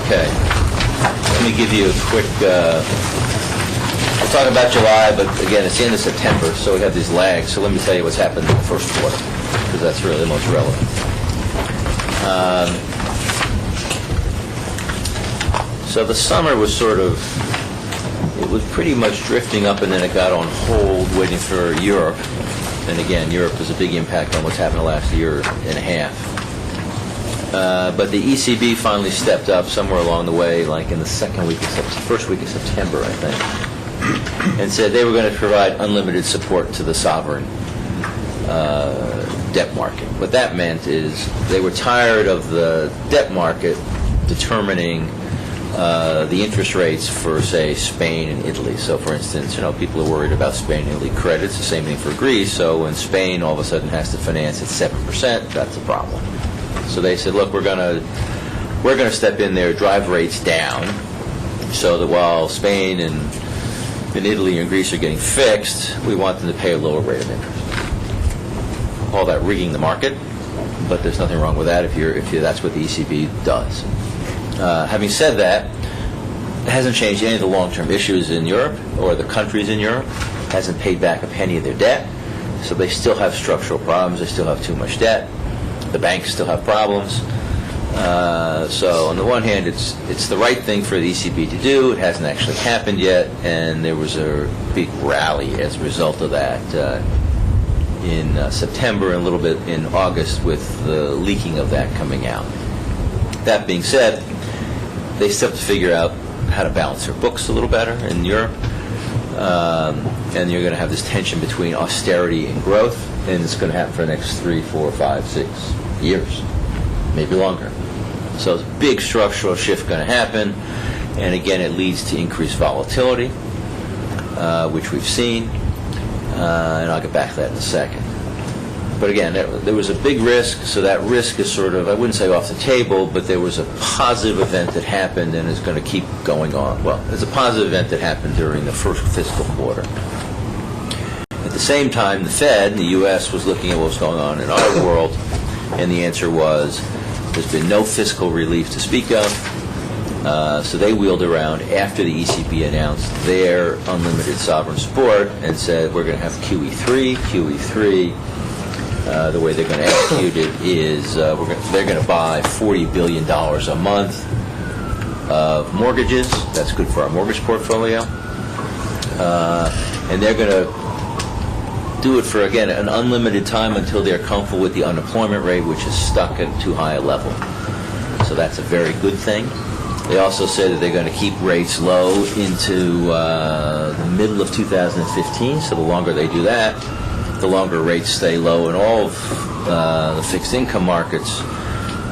Okay. Let me give you a quick, we'll talk about July, but again, it's the end of September, so we have these lags. So let me tell you what's happened in the first quarter, because that's really the most relevant. So the summer was sort of, it was pretty much drifting up, and then it got on hold waiting for Europe. And again, Europe has a big impact on what's happened the last year and a half. But the ECB finally stepped up somewhere along the way, like in the first week of September, I think, and said they were going to provide unlimited support to the sovereign debt market. What that meant is they were tired of the debt market determining the interest rates for, say, Spain and Italy. So, for instance, people are worried about Spain and Italy credits. The same thing for Greece. So when Spain all of a sudden has to finance at 7%, that's a problem. So they said, look, we're going to step in there, drive rates down, so that while Spain and Italy and Greece are getting fixed, we want them to pay a lower rate of interest. All that rigging the market, but there's nothing wrong with that if that's what the ECB does. Having said that, it hasn't changed any of the long-term issues in Europe or the countries in Europe. It hasn't paid back a penny of their debt, so they still have structural problems. They still have too much debt. The banks still have problems. So on the one hand, it's the right thing for the ECB to do. It hasn't actually happened yet, and there was a big rally as a result of that in September and a little bit in August with the leaking of that coming out. That being said, they still have to figure out how to balance their books a little better in Europe. And you're going to have this tension between austerity and growth, and it's going to happen for the next 3, 4, 5, 6 years, maybe longer. So it's a big structural shift going to happen, and again, it leads to increased volatility, which we've seen, and I'll get back to that in a second. But again, there was a big risk, so that risk is sort of, I wouldn't say off the table, but there was a positive event that happened and is going to keep going on. Well, there's a positive event that happened during the first fiscal quarter. At the same time, the Fed in the U.S. was looking at what was going on in our world, and the answer was there's been no fiscal relief to speak of. So they wheeled around after the ECB announced their unlimited sovereign support and said, we're going to have QE3. The way they're going to execute it is they're going to buy $40 billion a month of mortgages. That's good for our mortgage portfolio. And they're going to do it for, again, an unlimited time until they're comfortable with the unemployment rate, which is stuck at too high a level. So that's a very good thing. They also said that they're going to keep rates low into the middle of 2015. So the longer they do that, the longer rates stay low in all of the fixed income markets,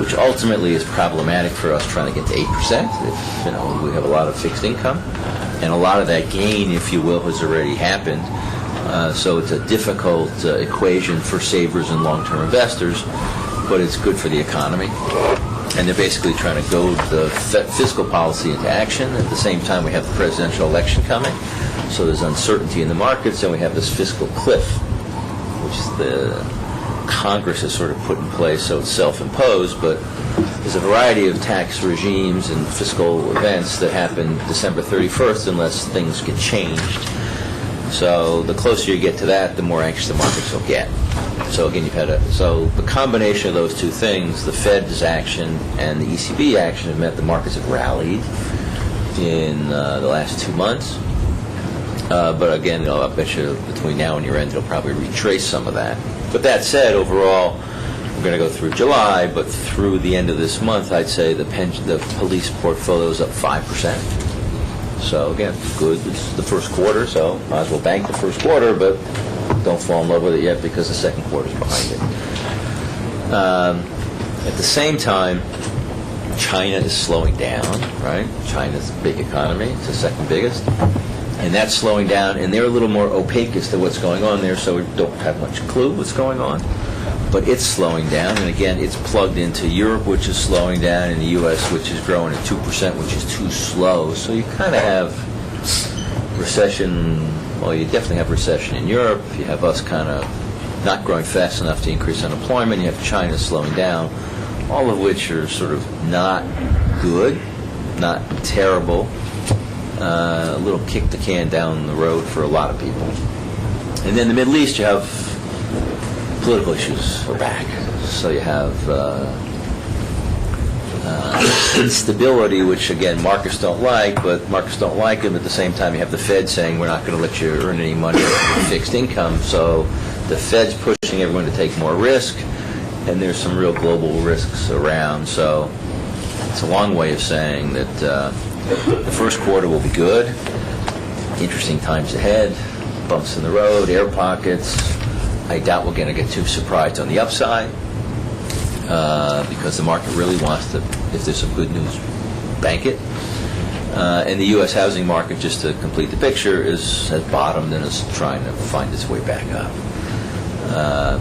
which ultimately is problematic for us trying to get to 8%. If, we have a lot of fixed income, and a lot of that gain, if you will, has already happened. So it's a difficult equation for savers and long-term investors, but it's good for the economy. and they're basically trying to goad the fiscal policy into action. At the same time, we have the presidential election coming, so there's uncertainty in the markets, and we have this fiscal cliff, which the Congress has sort of put in place, so it's self-imposed, but there's a variety of tax regimes and fiscal events that happen December 31st unless things get changed. So the closer you get to that, the more anxious the markets will get. So again, so the combination of those two things, the Fed's action and the ECB action, have meant the markets have rallied in the last 2 months. But again, I bet you between now and year end, it'll probably retrace some of that. But that said, overall, we're going to go through July, but through the end of this month, I'd say the police portfolio is up 5%. So again, good. It's the first quarter, so might as well bank the first quarter, but don't fall in love with it yet because the second quarter is behind it. At the same time, China is slowing down, right? China's a big economy. It's the second biggest. And that's slowing down, and they're a little more opaque as to what's going on there, so we don't have much clue what's going on. But it's slowing down, and again, it's plugged into Europe, which is slowing down, and the U.S., which is growing at 2%, which is too slow. So you kind of have recession. Well, you definitely have recession in Europe. You have us kind of not growing fast enough to increase unemployment. You have China slowing down, all of which are sort of not good, not terrible. A little kick the can down the road for a lot of people. And then the Middle East, you have political issues are back. So you have instability, which again markets don't like, but markets don't like them. At the same time, you have the Fed saying we're not going to let you earn any money with fixed income. So the Fed's pushing everyone to take more risk, and there's some real global risks around. So it's a long way of saying that the first quarter will be good. Interesting times ahead. Bumps in the road, air pockets. I doubt we're going to get too surprised on the upside because the market really wants to, if there's some good news, bank it. And the U.S. housing market, just to complete the picture, has bottomed and is trying to find its way back up.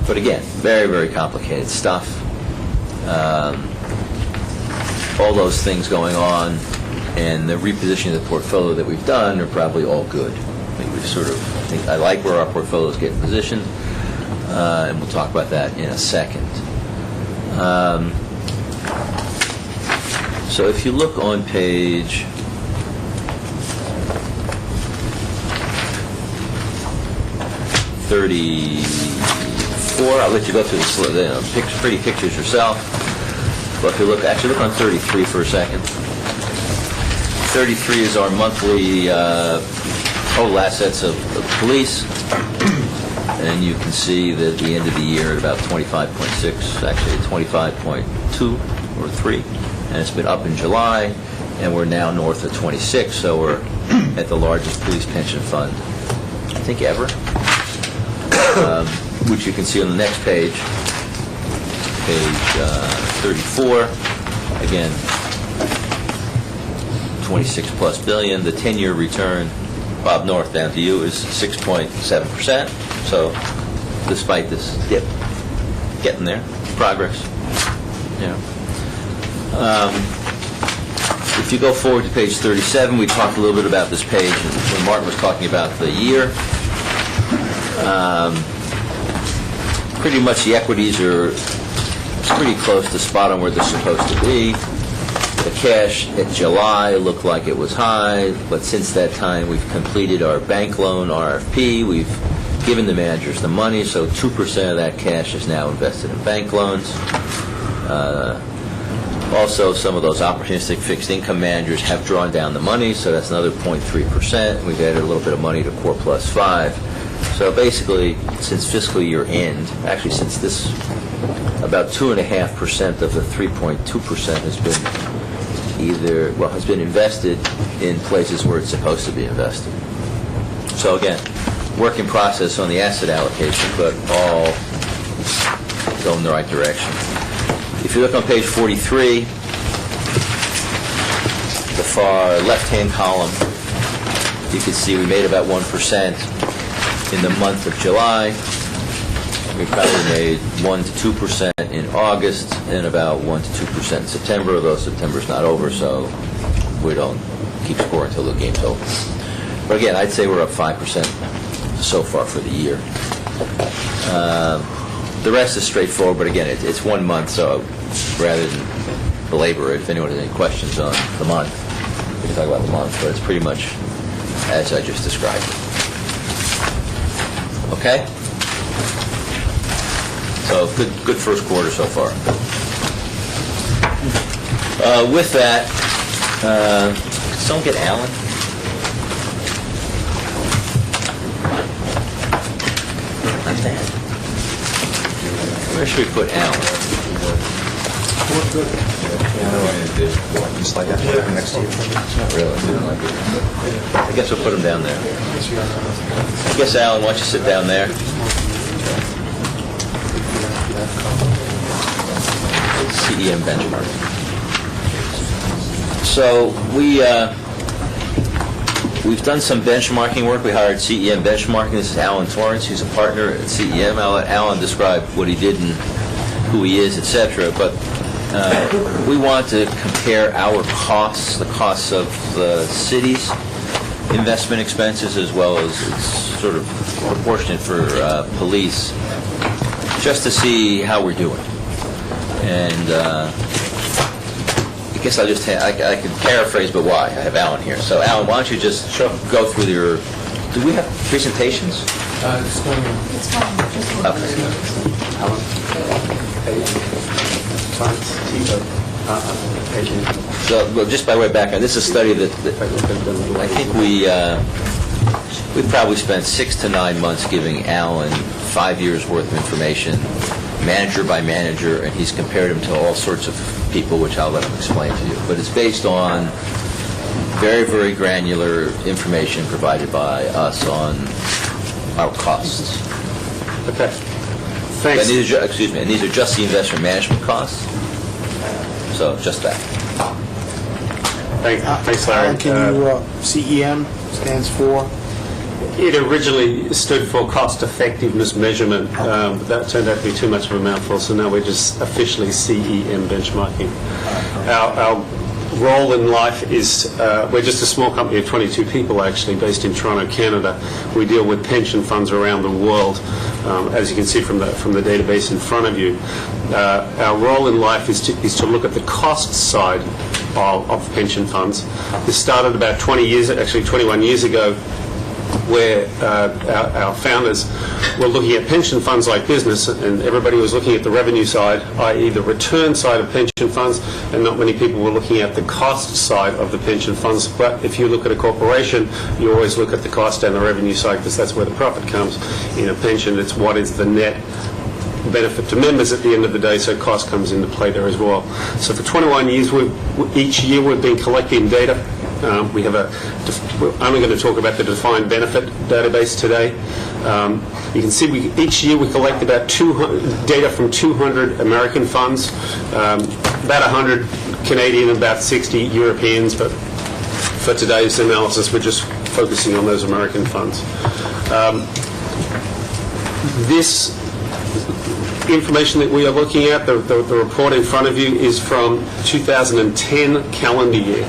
But again, very, very complicated stuff. All those things going on and the repositioning of the portfolio that we've done are probably all good. I think I like where our portfolio is getting positioned, and we'll talk about that in a second. So if you look on page 34, I'll let you go through the pretty pictures yourself. But if you look on 33 for a second. 33 is our monthly total assets of police, and you can see that at the end of the year at about 25.6, actually 25.2 or 3, and it's been up in July, and we're now north of 26, so we're at the largest police pension fund, I think, ever, which you can see on the next page, page 34. Again, 26 plus billion. The 10-year return, Bob North, down to you, is 6.7%. So despite this dip, getting there, progress. Yeah. If you go forward to page 37, we talked a little bit about this page when Martin was talking about the year. Pretty much the equities are pretty close to spot on where they're supposed to be. The cash at July looked like it was high, but since that time we've completed our bank loan RFP. We've given the managers the money, so 2% of that cash is now invested in bank loans. Also, some of those opportunistic fixed income managers have drawn down the money, so that's another 0.3%. We've added a little bit of money to Core Plus 5. So basically, since fiscal year end, actually since this, about 2.5% of the 3.2% has been invested in places where it's supposed to be invested. So again, work in process on the asset allocation, but all go in the right direction. If you look on page 43, the far left-hand column, you can see we made about 1% in the month of July. We probably made 1 to 2% in August and about 1 to 2% in September, although September's not over, so we don't keep score until the game's over. But again, I'd say we're up 5% so far for the year. The rest is straightforward, but again, it's 1 month, so rather than belabor it, if anyone has any questions on the month, we can talk about the month, but it's pretty much as I just described. Okay? So good first quarter so far. With that, could someone get Alan? Not bad. Where should we put Alan? Just like that, next to you. Not really. I guess we'll put him down there. I guess, Alan, why don't you sit down there? CEM benchmark. So we've done some benchmarking work. We hired CEM benchmarking. This is Alan Torrance. He's a partner at CEM. I'll let Alan describe what he did and who he is, etc. But we want to compare our costs, the costs of the city's investment expenses, as well as it's sort of proportionate for police, just to see how we're doing. And I guess I'll just, I can paraphrase, but why? I have Alan here. So Alan, why don't you just go through your, do we have presentations? It's going on. Okay. So, well, just by way of background, this is a study that I think we probably spent 6 to 9 months giving Alan 5 years worth of information, manager by manager, and he's compared them to all sorts of people, which I'll let him explain to you. But it's based on very, very granular information provided by us on our costs. Okay. Thanks. And these are, excuse me, and these are just the investment management costs. So just that. Thanks, Larry. Can you, CEM stands for? It originally stood for cost effectiveness measurement, but that turned out to be too much of a mouthful, so now we're just officially CEM benchmarking. Our role in life is, we're just a small company of 22 people actually, based in Toronto, Canada. We deal with pension funds around the world, as you can see from the database in front of you. Our role in life is to look at the cost side of pension funds. This started about 21 years ago, where our founders were looking at pension funds like business, and everybody was looking at the revenue side, i.e. the return side of pension funds, and not many people were looking at the cost side of the pension funds. But if you look at a corporation, you always look at the cost and the revenue side, because that's where the profit comes. In a pension, it's what is the net benefit to members at the end of the day, so cost comes into play there as well. So for 21 years, each year we've been collecting data. We're only going to talk about the defined benefit database today. You can see each year we collect about data from 200 American funds, about 100 Canadian, about 60 Europeans, but for today's analysis we're just focusing on those American funds. This information that we are looking at, the report in front of you, is from 2010 calendar year.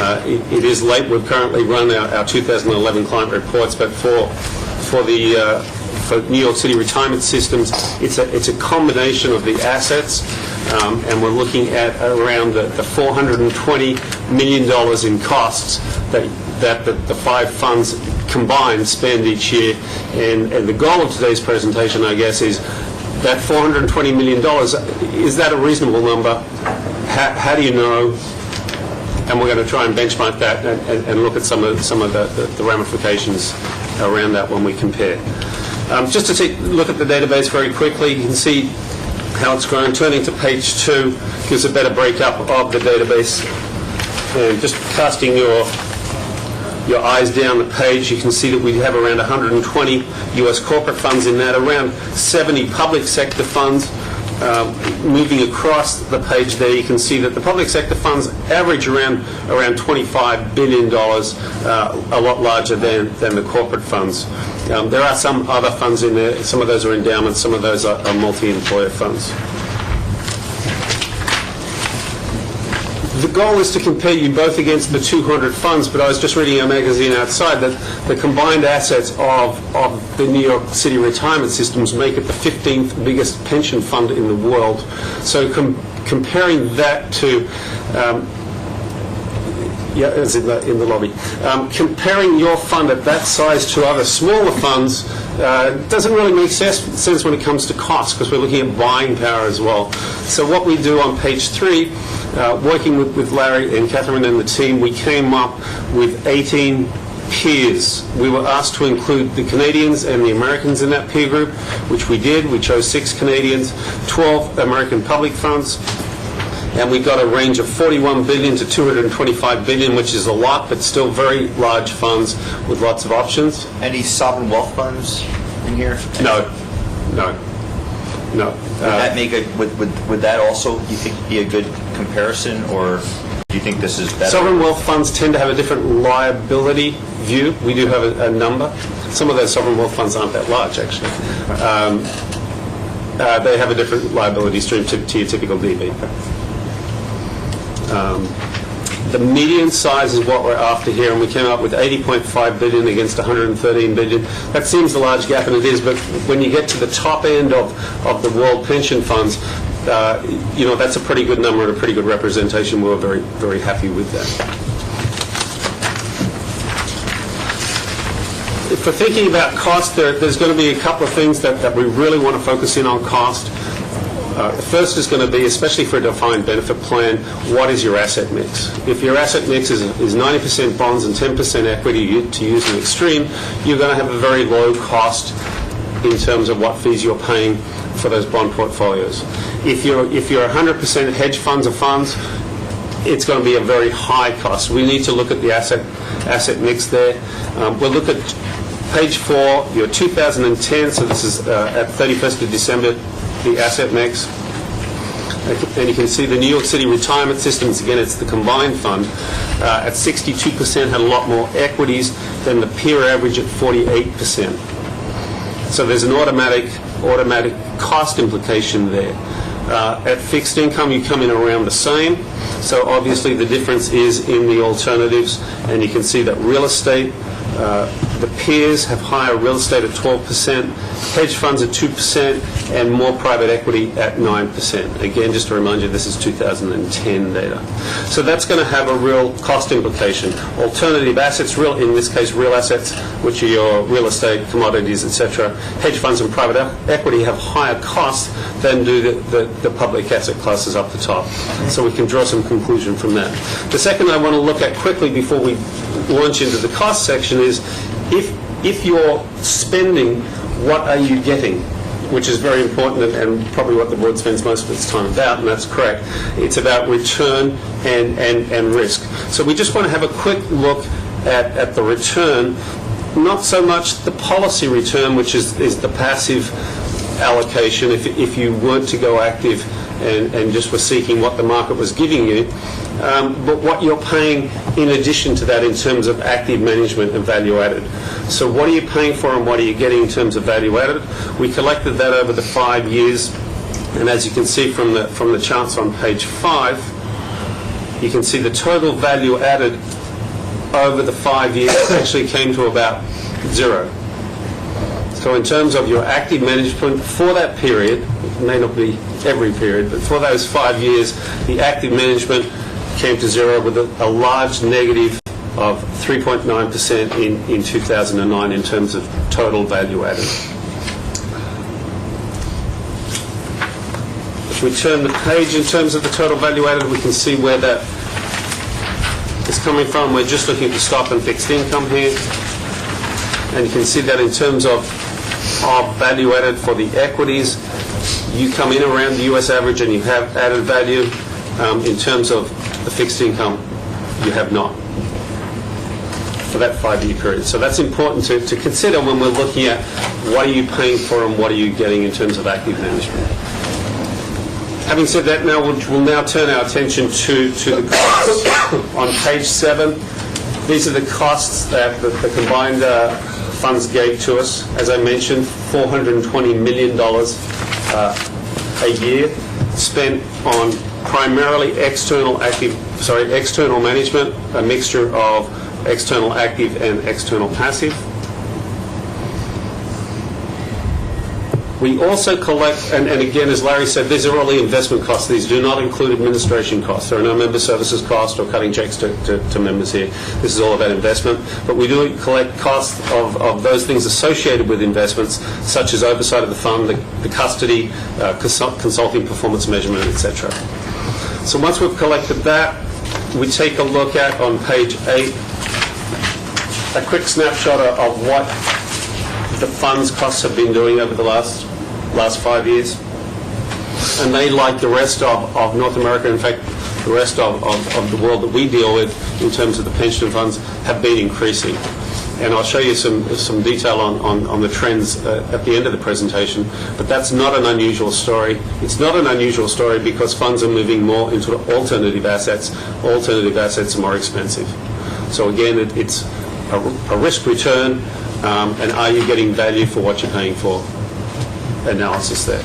It is late. We've currently run our 2011 client reports, but for New York City retirement systems, it's a combination of the assets, and we're looking at around the $420 million in costs that the 5 funds combined spend each year. And the goal of today's presentation, I guess, is that $420 million, is that a reasonable number? How do you know? And we're going to try and benchmark that and look at some of the ramifications around that when we compare. Just to look at the database very quickly, you can see how it's grown. Turning to page 2 gives a better breakup of the database. And just casting your eyes down the page, you can see that we have around 120 U.S. corporate funds in that, around 70 public sector funds. Moving across the page there, you can see that the public sector funds average around $25 billion, a lot larger than the corporate funds. There are some other funds in there. Some of those are endowments, some of those are multi-employer funds. The goal is to compare you both against the 200 funds, but I was just reading a magazine outside that the combined assets of the New York City retirement systems make it the 15th biggest pension fund in the world. So comparing that to, it's in the lobby, comparing your fund at that size to other smaller funds doesn't really make sense when it comes to cost, because we're looking at buying power as well. So what we do on page 3, working with Larry and Catherine and the team, we came up with 18 peers. We were asked to include the Canadians and the Americans in that peer group, which we did. We chose 6 Canadians, 12 American public funds, and we got a range of 41 billion to 225 billion, which is a lot, but still very large funds with lots of options. Any sovereign wealth funds in here? No. Would that make would that also, you think, be a good comparison, or do you think this is better? Sovereign wealth funds tend to have a different liability view. We do have a number. Some of those sovereign wealth funds aren't that large, actually. They have a different liability stream to your typical DB. The median size is what we're after here, and we came up with 80.5 billion against 113 billion. That seems a large gap, and it is, but when you get to the top end of the world pension funds, that's a pretty good number and a pretty good representation. We were very, very happy with that. If we're thinking about cost, there's going to be a couple of things that we really want to focus in on cost. The first is going to be, especially for a defined benefit plan, what is your asset mix? If your asset mix is 90% bonds and 10% equity, to use an extreme, you're going to have a very low cost in terms of what fees you're paying for those bond portfolios. If you're 100% hedge funds or funds, it's going to be a very high cost. We need to look at the asset mix there. We'll look at page 4, your 2010, so this is at 31st of December, the asset mix. And you can see the New York City retirement systems, again, it's the combined fund, at 62% had a lot more equities than the peer average at 48%. So there's an automatic cost implication there. At fixed income, you come in around the same. So obviously the difference is in the alternatives, and you can see that real estate, the peers have higher real estate at 12%, hedge funds at 2%, and more private equity at 9%. Again, just to remind you, this is 2010 data. So that's going to have a real cost implication. Alternative assets, in this case real assets, which are your real estate, commodities, etc. Hedge funds and private equity have higher costs than do the public asset classes up the top. So we can draw some conclusion from that. The second I want to look at quickly before we launch into the cost section is, if you're spending, what are you getting? Which is very important and probably what the board spends most of its time about, and that's correct. It's about return and risk. So we just want to have a quick look at the return, not so much the policy return, which is the passive allocation if you weren't to go active and just were seeking what the market was giving you, but what you're paying in addition to that in terms of active management and value added. So what are you paying for and what are you getting in terms of value added? We collected that over the 5 years, and as you can see from the charts on page 5, you can see the total value added over the 5 years actually came to about 0. So in terms of your active management for that period, it may not be every period, but for those 5 years, the active management came to 0 with a large negative of 3.9% in 2009 in terms of total value added. If we turn the page in terms of the total value added, we can see where that is coming from. We're just looking at the stock and fixed income here, and you can see that in terms of value added for the equities, you come in around the US average and you have added value. In terms of the fixed income, you have not for that 5-year period. So that's important to consider when we're looking at what are you paying for and what are you getting in terms of active management. Having said that, now we'll now turn our attention to the costs. On page 7, these are the costs that the combined funds gave to us. As I mentioned, $420 million a year spent on primarily external management, a mixture of external active and external passive. We also collect, and again, as Larry said, these are all the investment costs. These do not include administration costs. There are no member services costs or cutting checks to members here. This is all about investment. But we do collect costs of those things associated with investments, such as oversight of the fund, the custody, consulting, performance measurement, etc. So once we've collected that, we take a look at, on page 8, a quick snapshot of what the fund's costs have been doing over the last 5 years. And they, like the rest of North America, in fact, the rest of the world that we deal with in terms of the pension funds, have been increasing. And I'll show you some detail on the trends at the end of the presentation. But that's not an unusual story. It's not an unusual story because funds are moving more into alternative assets. Alternative assets are more expensive. So again, it's a risk return, and are you getting value for what you're paying for analysis there.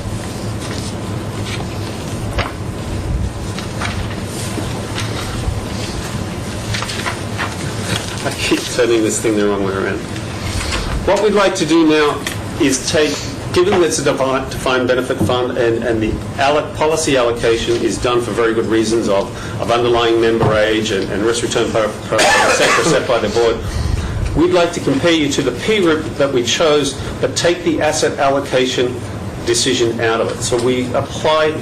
I keep turning this thing the wrong way around. What we'd like to do now is given that it's a defined benefit fund and the policy allocation is done for very good reasons of underlying member age and risk return profile, etc., set by the board, we'd like to compare you to the peer group that we chose, but take the asset allocation decision out of it. So we apply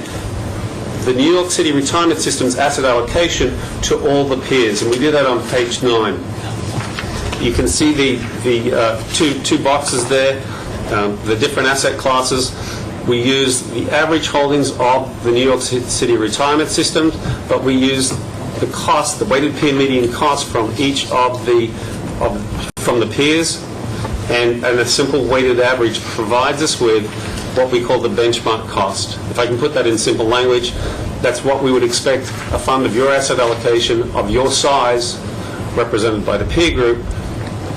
the New York City retirement system's asset allocation to all the peers, and we do that on page 9. You can see the two boxes there, the different asset classes. We use the average holdings of the New York City retirement system, but we use the cost, the weighted peer median cost from each from the peers, and a simple weighted average provides us with what we call the benchmark cost. If I can put that in simple language, that's what we would expect a fund of your asset allocation, of your size, represented by the peer group,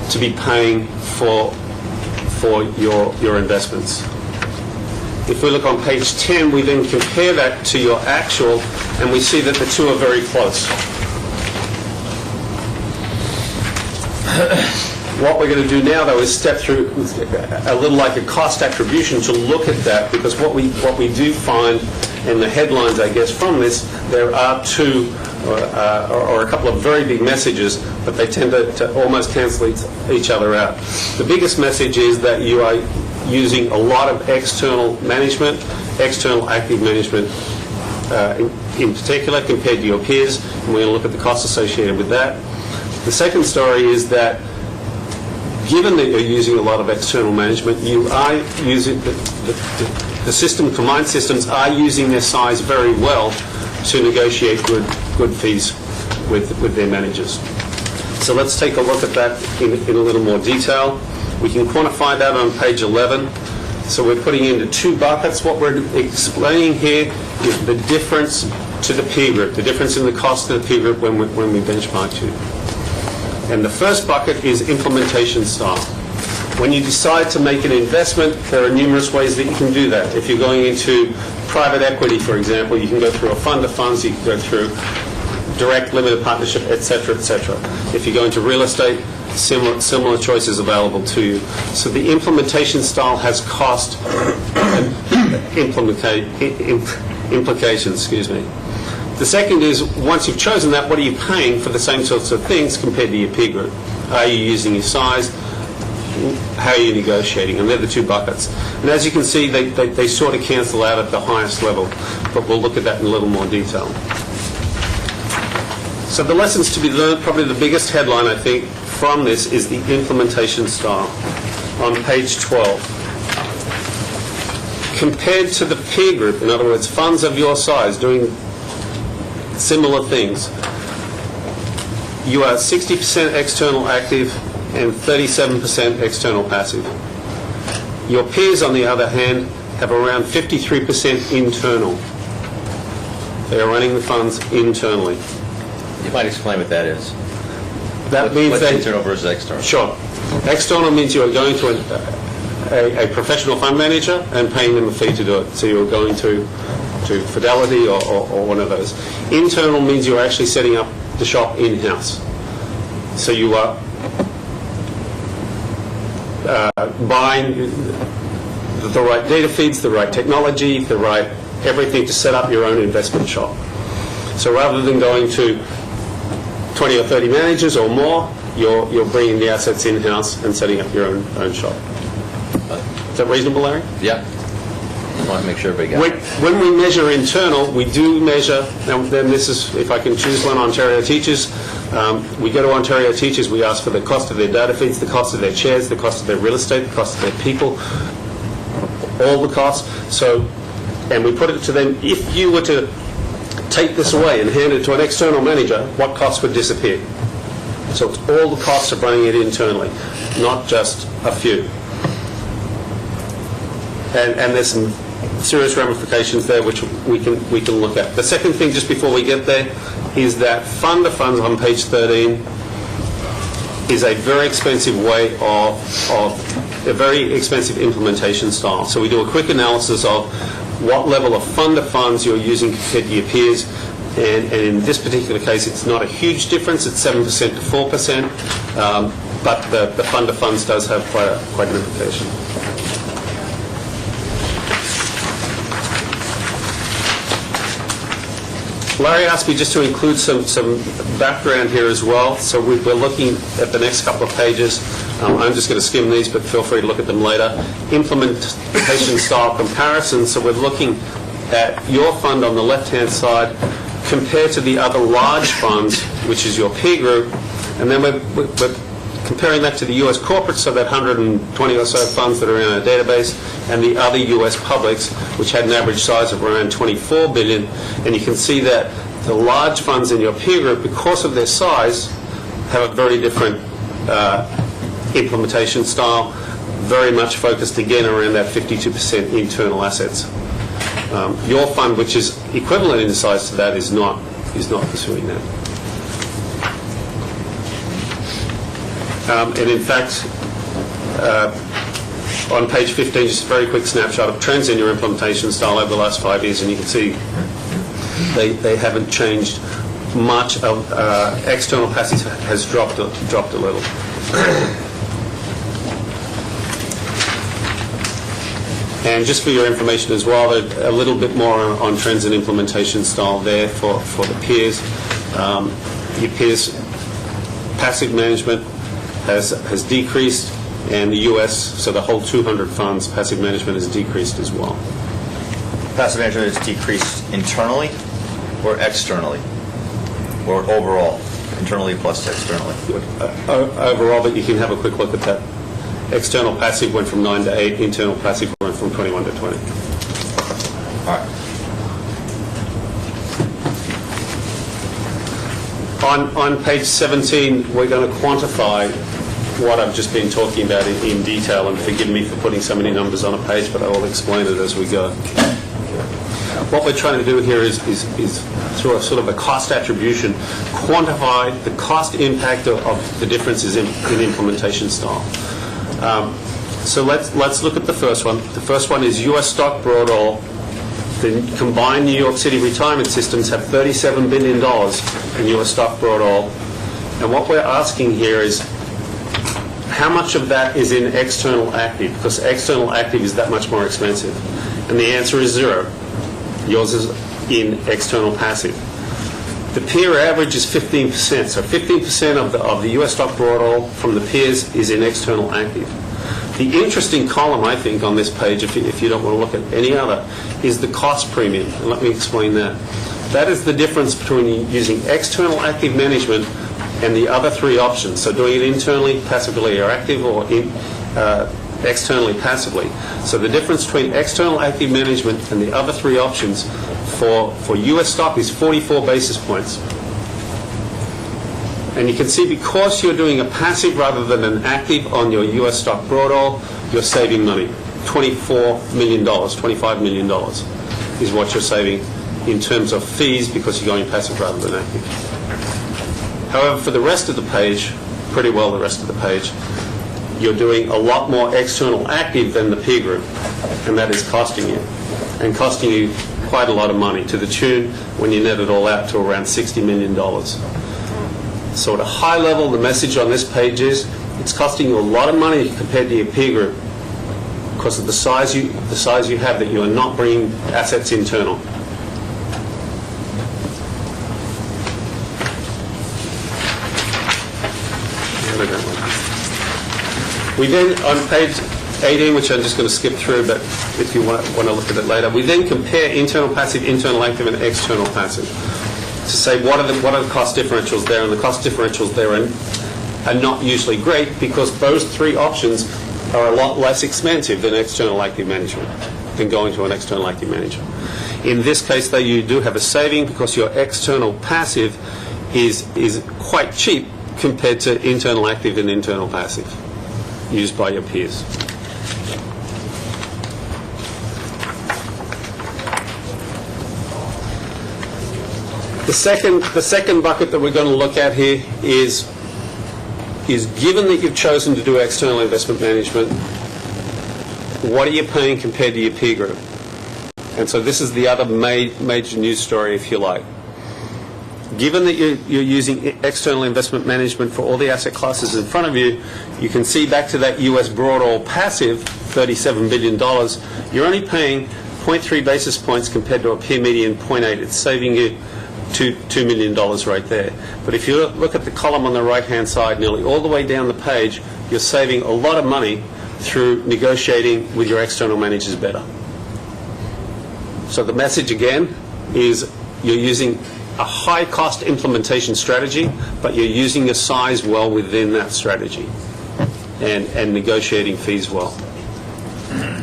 to be paying for your investments. If we look on page 10, we then compare that to your actual, and we see that the two are very close. What we're going to do now, though, is step through a little like a cost attribution to look at that, because what we do find in the headlines, I guess, from this, there are two or a couple of very big messages, but they tend to almost cancel each other out. The biggest message is that you are using a lot of external management, external active management in particular, compared to your peers, and we're going to look at the costs associated with that. The second story is that given that you're using a lot of external management, you are using the system, combined systems are using their size very well to negotiate good fees with their managers. So let's take a look at that in a little more detail. We can quantify that on page 11. So we're putting into two buckets. What we're explaining here is the difference to the peer group, the difference in the cost of the peer group when we benchmark you. And the first bucket is implementation style. When you decide to make an investment, there are numerous ways that you can do that. If you're going into private equity, for example, you can go through a fund of funds, you can go through direct limited partnership, etc., etc. If you go into real estate, similar choices available to you. So the implementation style has cost implications, excuse me. The second is, once you've chosen that, what are you paying for the same sorts of things compared to your peer group? Are you using your size? How are you negotiating? And they're the two buckets. And as you can see, they sort of cancel out at the highest level, but we'll look at that in a little more detail. So the lessons to be learned, probably the biggest headline, I think, from this is the implementation style on page 12. Compared to the peer group, in other words, funds of your size doing similar things, you are 60% external active and 37% external passive. Your peers, on the other hand, have around 53% internal. They are running the funds internally. You might explain what that is. That means what's that internal versus external. Sure. External means you are going to a professional fund manager and paying them a fee to do it. So you're going to Fidelity or one of those. Internal means you're actually setting up the shop in-house. So you are buying the right data feeds, the right technology, the right everything to set up your own investment shop. So rather than going to 20 or 30 managers or more, you're bringing the assets in-house and setting up your own shop. Is that reasonable, Larry? Yeah. I want to make sure everybody got it. When we measure internal, we do measure, now then this is, if I can choose one, Ontario Teachers. We go to Ontario Teachers, we ask for the cost of their data feeds, the cost of their chairs, the cost of their real estate, the cost of their people, all the costs. So, and we put it to them, if you were to take this away and hand it to an external manager, what costs would disappear? So it's all the costs of running it internally, not just a few. And there's some serious ramifications there which we can look at. The second thing, just before we get there, is that fund of funds on page 13 is a very expensive way of a very expensive implementation style. So we do a quick analysis of what level of fund of funds you're using compared to your peers. And in this particular case, it's not a huge difference. It's 7% to 4%, but the fund of funds does have quite an implication. Larry asked me just to include some background here as well. So we're looking at the next couple of pages. I'm just going to skim these, but feel free to look at them later. Implementation style comparison. So we're looking at your fund on the left-hand side compared to the other large funds, which is your peer group, and then we're comparing that to the U.S. corporates, so that 120 or so funds that are in our database, and the other U.S. publics, which had an average size of around 24 billion. And you can see that the large funds in your peer group, because of their size, have a very different implementation style, very much focused again around that 52% internal assets. Your fund, which is equivalent in size to that, is not pursuing that. And in fact, on page 15, just a very quick snapshot of trends in your implementation style over the last 5 years, and you can see they haven't changed much. External passive has dropped a little. And just for your information as well, a little bit more on trends and implementation style there for the peers. Your peers' passive management has decreased, and the U.S., so the whole 200 funds, passive management has decreased as well. Passive management has decreased internally or externally? Or overall? Internally plus externally? Overall, but you can have a quick look at that. External passive went from 9 to 8, internal passive went from 21 to 20. All right. On page 17, we're going to quantify what I've just been talking about in detail, and forgive me for putting so many numbers on a page, but I will explain it as we go. What we're trying to do here is through a sort of a cost attribution, quantify the cost impact of the differences in implementation style. So let's look at the first one. The first one is U.S. stock broad all. The combined New York City retirement systems have $37 billion in U.S. stock broad all. And what we're asking here is how much of that is in external active, because external active is that much more expensive. And the answer is 0. Yours is in external passive. The peer average is 15%. So 15% of the U.S. stock broad all from the peers is in external active. The interesting column, I think, on this page, if you don't want to look at any other, is the cost premium. And let me explain that. That is the difference between using external active management and the other 3 options. So doing it internally, passively, or active, or externally, passively. So the difference between external active management and the other 3 options for U.S. stock is 44 basis points. And you can see because you're doing a passive rather than an active on your U.S. stock broad all, you're saving money. $24 million, $25 million is what you're saving in terms of fees because you're going passive rather than active. However, for the rest of the page, pretty well the rest of the page, you're doing a lot more external active than the peer group, and that is costing you, and costing you quite a lot of money, to the tune, when you net it all out, to around $60 million. So at a high level, the message on this page is, it's costing you a lot of money compared to your peer group because of the size you have, that you are not bringing assets internal. We then, on page 18, which I'm just going to skip through, but if you want to look at it later, we then compare internal passive, internal active, and external passive to say what are the cost differentials there, and the cost differentials there are not usually great because those three options are a lot less expensive than external active management, than going to an external active manager. In this case, though, you do have a saving because your external passive is quite cheap compared to internal active and internal passive used by your peers. The second bucket that we're going to look at here is given that you've chosen to do external investment management, what are you paying compared to your peer group? And so this is the other major news story, if you like. Given that you're using external investment management for all the asset classes in front of you, you can see back to that US broad all passive, $37 billion, you're only paying 0.3 basis points compared to a peer median 0.8. It's saving you $2 million right there. But if you look at the column on the right-hand side, nearly all the way down the page, you're saving a lot of money through negotiating with your external managers better. So the message again is you're using a high-cost implementation strategy, but you're using your size well within that strategy and negotiating fees well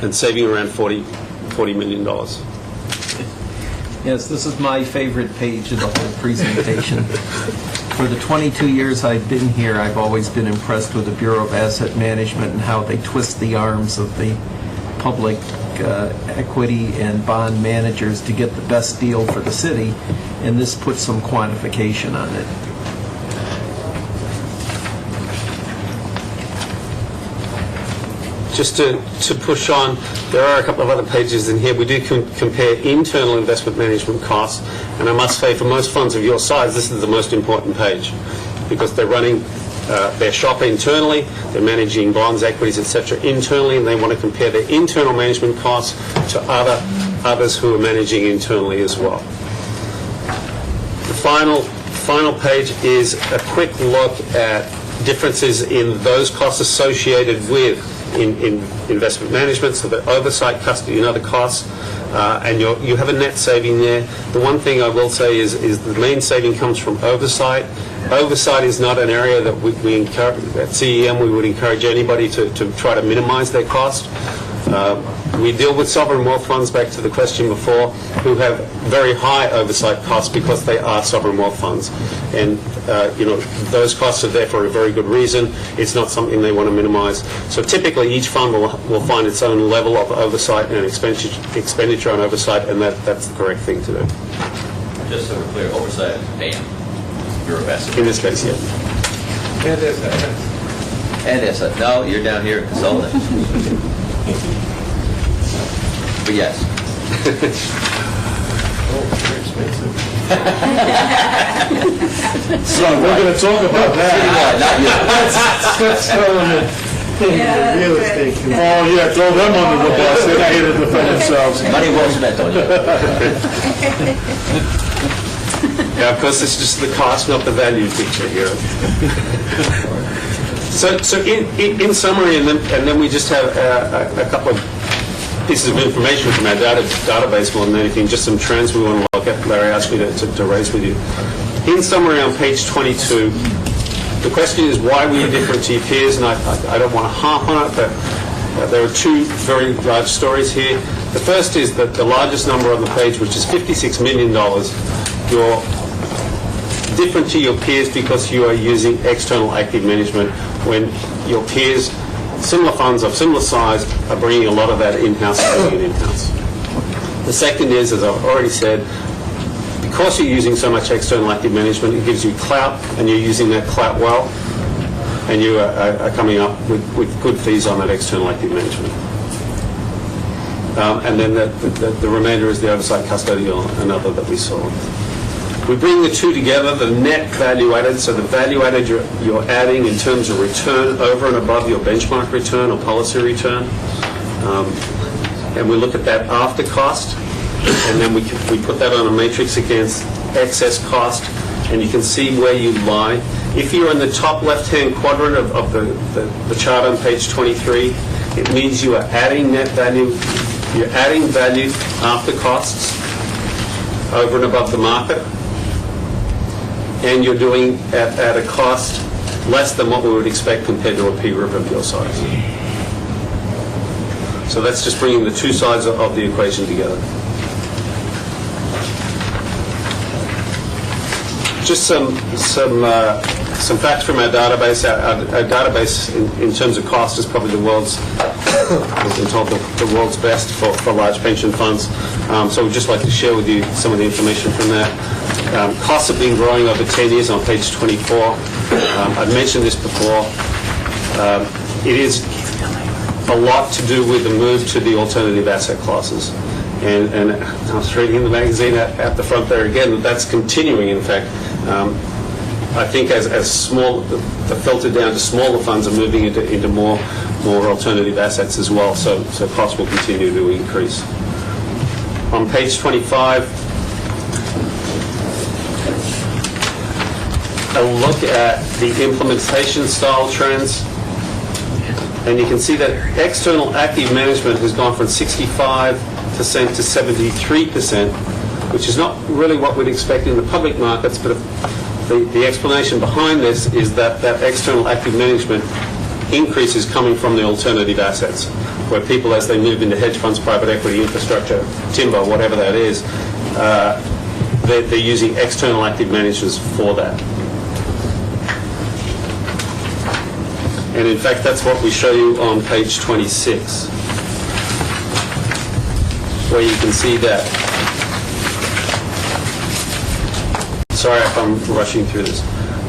and saving around $40 million. Yes, this is my favorite page of the whole presentation. For the 22 years I've been here, I've always been impressed with the Bureau of Asset Management and how they twist the arms of the public equity and bond managers to get the best deal for the city, and this puts some quantification on it. Just to push on, there are a couple of other pages in here. We do compare internal investment management costs, and I must say for most funds of your size, this is the most important page because they're running their shop internally, they're managing bonds, equities, etc. internally, and they want to compare their internal management costs to others who are managing internally as well. The final page is a quick look at differences in those costs associated with in investment management, so the oversight, custody, and other costs, and you have a net saving there. The one thing I will say is the main saving comes from oversight. Oversight is not an area that we encourage, at CEM we would encourage anybody to try to minimize their cost. We deal with sovereign wealth funds, back to the question before, who have very high oversight costs because they are sovereign wealth funds. And those costs are there for a very good reason. It's not something they want to minimize. So typically each fund will find its own level of oversight and expenditure on oversight, and that's the correct thing to do. Just so we're clear, oversight is BAM, Bureau of Asset. In this case, yeah. And asset. No, you're down here at consultant. But yes. So we're going to talk about that. Let's throw them in real estate. Oh yeah, throw them under the bus. They're not here to defend themselves. Money well spent on you. Yeah, of course, it's just the cost, not the value feature here. So in summary, and then we just have a couple of pieces of information from our database more than anything, just some trends we want to look at. Larry asked me to raise with you. In summary, on page 22, the question is why we are different to your peers, and I don't want to harp on it, but there are two very large stories here. The first is that the largest number on the page, which is $56 million, you're different to your peers because you are using external active management when your peers, similar funds of similar size, are bringing a lot of that in-house, in-house. The second is, as I've already said, because you're using so much external active management, it gives you clout, and you're using that clout well. and you are coming up with good fees on that external active management. And then the remainder is the oversight custodial and other that we saw. We bring the two together, the net value added, so the value added you're adding in terms of return over and above your benchmark return or policy return. And we look at that after cost, and then we put that on a matrix against excess cost, and you can see where you lie. If you're in the top left-hand quadrant of the chart on page 23, it means you are adding net value, you're adding value after costs over and above the market, and you're doing at a cost less than what we would expect compared to a peer group of your size. So that's just bringing the two sides of the equation together. Just some facts from our database. Our database, in terms of cost, is probably the world's, I've been told, the world's best for large pension funds. So we'd just like to share with you some of the information from that. Costs have been growing over 10 years on page 24. I've mentioned this before. It is a lot to do with the move to the alternative asset classes. And I was reading in the magazine at the front there again, that's continuing, in fact. I think as the filter down to smaller funds are moving into more alternative assets as well, so costs will continue to increase. On page 25, a look at the implementation style trends. And you can see that external active management has gone from 65% to 73%, which is not really what we'd expect in the public markets, but the explanation behind this is that external active management increase is coming from the alternative assets, where people, as they move into hedge funds, private equity, infrastructure, timber, whatever that is, they're using external active managers for that. And in fact, that's what we show you on page 26, where you can see that. Sorry if I'm rushing through this.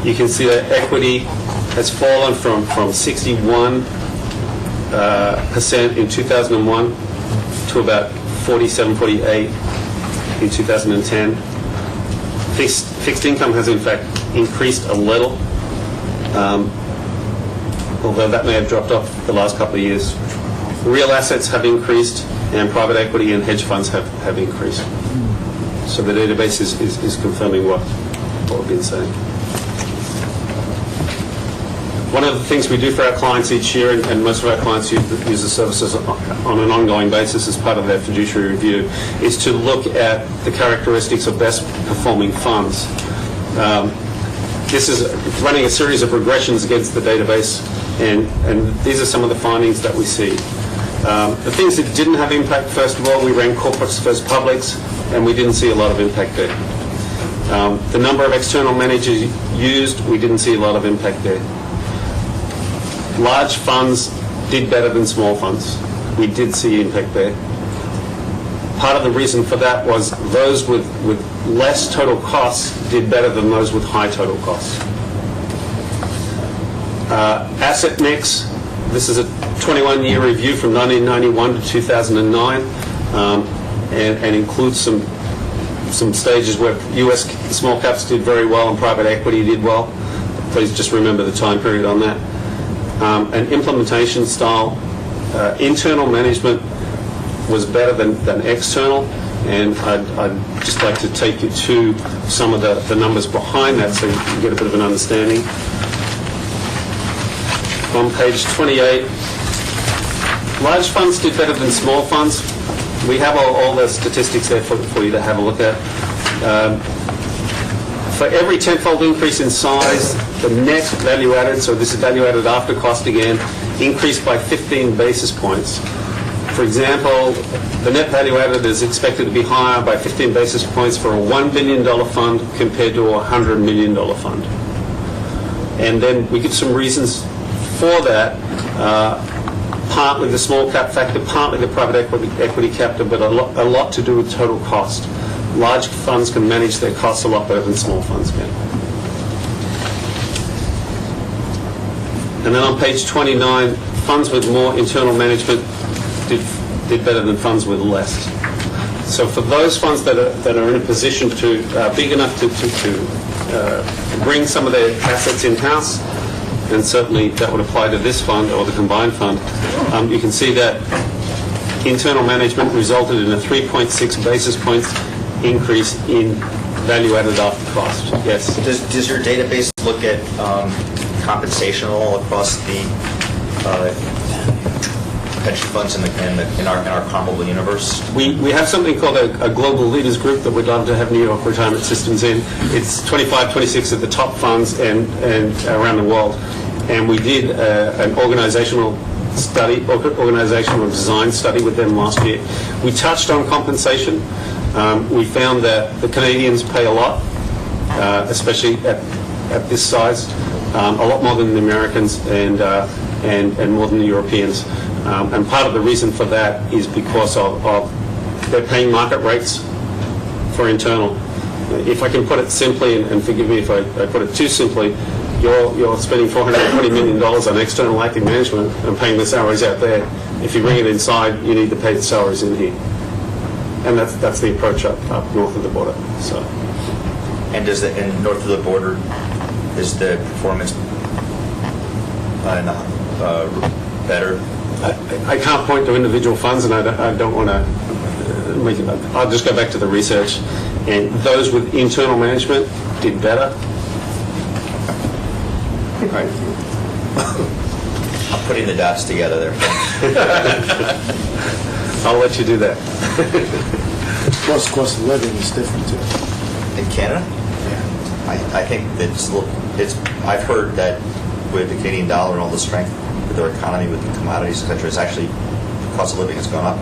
You can see that equity has fallen from 61% in 2001 to about 47, 48 in 2010. Fixed income has in fact increased a little. Although that may have dropped off the last couple of years. Real assets have increased, and private equity and hedge funds have increased. So the database is confirming what we've been saying. One of the things we do for our clients each year, and most of our clients use the services on an ongoing basis as part of their fiduciary review, is to look at the characteristics of best performing funds. This is running a series of regressions against the database, and these are some of the findings that we see. The things that didn't have impact, first of all, we ran corporates versus publics, and we didn't see a lot of impact there. The number of external managers used, we didn't see a lot of impact there. Large funds did better than small funds. We did see impact there. Part of the reason for that was those with less total costs did better than those with high total costs. Asset mix, this is a 21-year review from 1991 to 2009, and includes some stages where U.S. small caps did very well and private equity did well. Please just remember the time period on that. And implementation style, internal management was better than external, and I'd just like to take you to some of the numbers behind that so you can get a bit of an understanding. On page 28, large funds did better than small funds. We have all the statistics there for you to have a look at. For every tenfold increase in size, the net value added, so this is value added after cost again, increased by 15 basis points. For example, the net value added is expected to be higher by 15 basis points for a $1 billion fund compared to a $100 million fund. And then we give some reasons for that, partly the small cap factor, partly the private equity factor, but a lot to do with total cost. Large funds can manage their costs a lot better than small funds can. And then on page 29, funds with more internal management did better than funds with less. So for those funds that are in a position to, big enough to bring some of their assets in-house, and certainly that would apply to this fund or the combined fund, you can see that internal management resulted in a 3.6 basis points increase in value added after cost. Yes? Does your database look at compensation all across the pension funds in our comparable universe? We have something called a global leaders group that we'd love to have New York Retirement Systems in. It's 25, 26 of the top funds and around the world. And we did an organizational design study with them last year. We touched on compensation. We found that the Canadians pay a lot, especially at this size, a lot more than the Americans and more than the Europeans. And part of the reason for that is because of they're paying market rates for internal. If I can put it simply, and forgive me if I put it too simply, you're spending $420 million on external active management and paying the salaries out there. If you bring it inside, you need to pay the salaries in here. And that's the approach up north of the border. So. And north of the border, is the performance better? I can't point to individual funds, and I don't want to make it. I'll just go back to the research. And those with internal management did better. Right. I'm putting the dots together there. I'll let you do that. Plus, cost of living is different too. In Canada? Yeah. I think it's. I've heard that with the Canadian dollar and all the strength with their economy, with the commodities, etc., it's actually the cost of living has gone up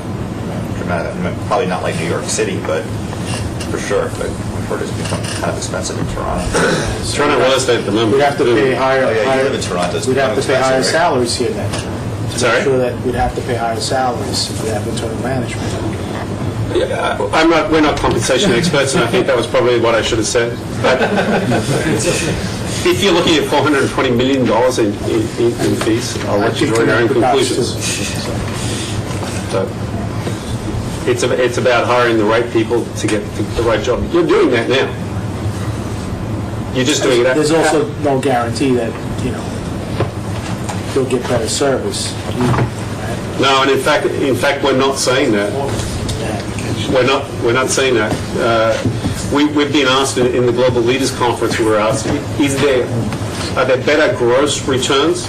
dramatically. Probably not like New York City, but for sure. But I've heard it's become kind of expensive in Toronto. Toronto real estate at the moment. We'd have to pay higher. You live in Toronto. We'd have to pay higher salaries here then. Sorry? Sure that we'd have to pay higher salaries if we have internal management. We're not compensation experts, and I think that was probably what I should have said. But if you're looking at $420 million in fees, I'll let you draw your own conclusions. So it's about hiring the right people to get the right job. You're doing that now. You're just doing it. There's also no guarantee that, you'll get better service. No, and in fact, we're not saying that. We're not saying that. We've been asked in the Global Leaders Conference, we were asked, are there better gross returns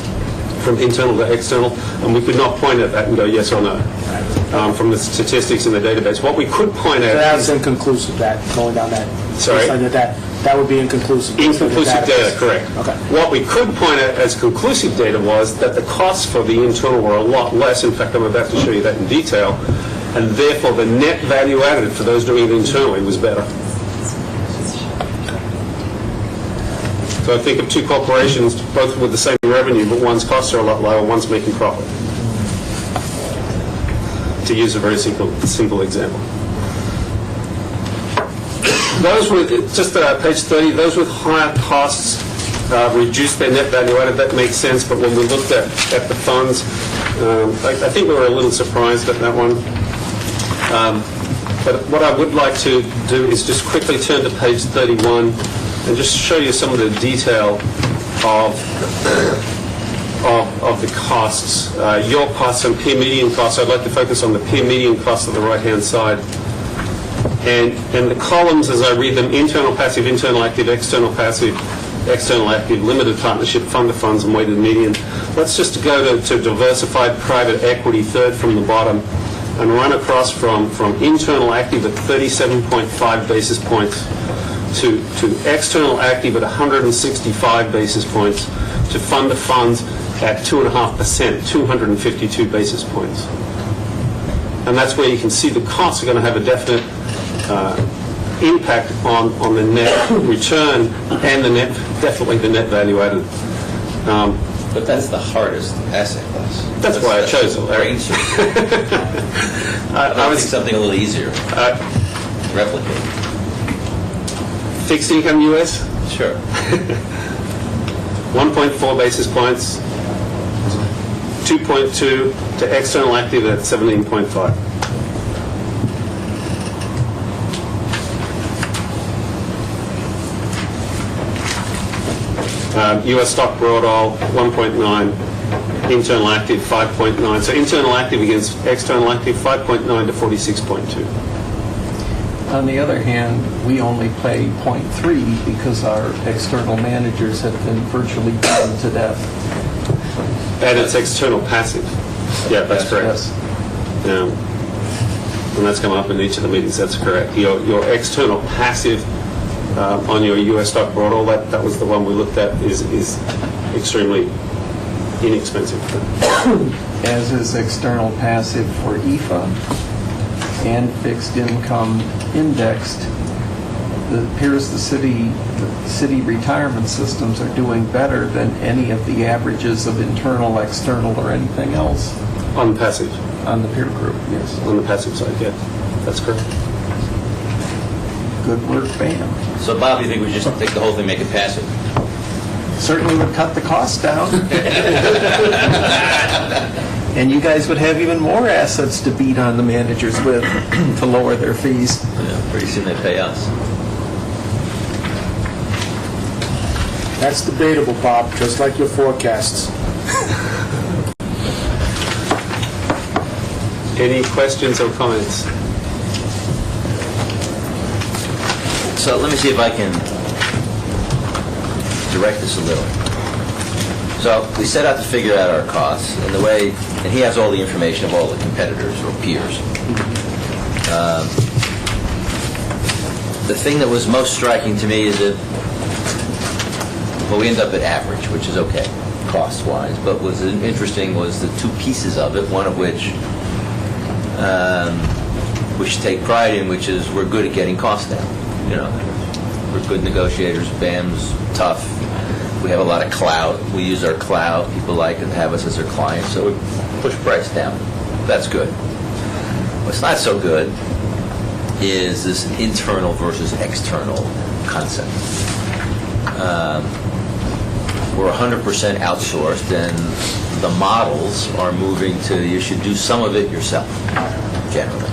from internal to external? And we could not point at that and go yes or no from the statistics in the database. What we could point at That's inconclusive, going down that. Sorry? That would be inconclusive. Inconclusive data, correct. Okay. What we could point at as conclusive data was that the costs for the internal were a lot less. In fact, I'm about to show you that in detail. And therefore, the net value added for those doing it internally was better. So I think of two corporations, both with the same revenue, but one's costs are a lot lower, one's making profit. To use a very simple example. Those with, just page 30, those with higher costs reduced their net value added. That makes sense, but when we looked at the funds, I think we were a little surprised at that one. But what I would like to do is just quickly turn to page 31 and just show you some of the detail of the costs. Your costs and peer median costs. I'd like to focus on the peer median costs on the right-hand side. And the columns, as I read them, internal passive, internal active, external passive, external active, limited partnership, fund of funds, and weighted median. Let's just go to diversified private equity, third from the bottom, and run across from internal active at 37.5 basis points to external active at 165 basis points to fund of funds at 2.5%, 252 basis points. And that's where you can see the costs are going to have a definite impact on the net return and definitely the net value added. But that's the hardest asset class. That's why I chose it, Larry. I would think something a little easier. Replicate. Fixed income US? Sure. 1.4 basis points. 2.2 to external active at 17.5. US stock broad oil, 1.9. Internal active, 5.9. So internal active against external active, 5.9 to 46.2. On the other hand, we only pay 0.3 because our external managers have been virtually beaten to death. And it's external passive. Yeah, that's correct. Yeah. And that's come up in each of the meetings, that's correct. Your external passive on your US stock broad oil, that was the one we looked at, is extremely inexpensive. As is external passive for EFA and fixed income indexed. It appears the city retirement systems are doing better than any of the averages of internal, external, or anything else. On passive? On the peer group, yes. On the passive side, yeah. That's correct. Good work, BAM. So Bob, you think we just take the whole thing, make it passive? Certainly would cut the cost down. And you guys would have even more assets to beat on the managers with to lower their fees. Yeah, pretty soon they pay us. That's debatable, Bob, just like your forecasts. Any questions or comments? So let me see if I can direct this a little. So we set out to figure out our costs, and and he has all the information of all the competitors or peers. The thing that was most striking to me is that, well, we end up at average, which is okay, cost-wise, but what was interesting was the two pieces of it, one of which we should take pride in, which is we're good at getting costs down. You know, we're good negotiators. BAM's tough. We have a lot of clout. We use our clout. People like to have us as their clients, so we push price down. That's good. What's not so good is this internal versus external concept. We're 100% outsourced, and the models are moving to you should do some of it yourself, generally.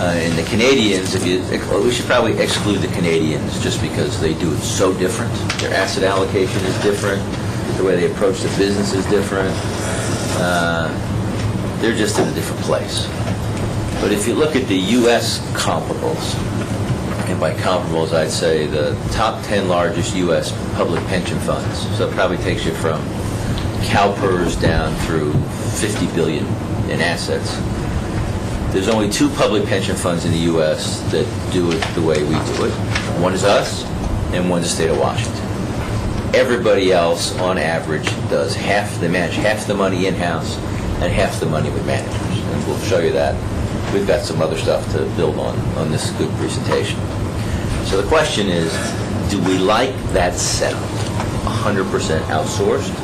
And the Canadians, we should probably exclude the Canadians just because they do it so different. Their asset allocation is different. The way they approach the business is different. They're just in a different place. But if you look at the U.S. comparables, and by comparables I'd say the top 10 largest U.S. public pension funds, so it probably takes you from CalPERS down through 50 billion in assets. There's only two public pension funds in the U.S. that do it the way we do it. One is us, and one's the state of Washington. Everybody else, on average, does they manage half the money in-house and half the money with managers. And we'll show you that. We've got some other stuff to build on this good presentation. So the question is, do we like that setup? 100% outsourced?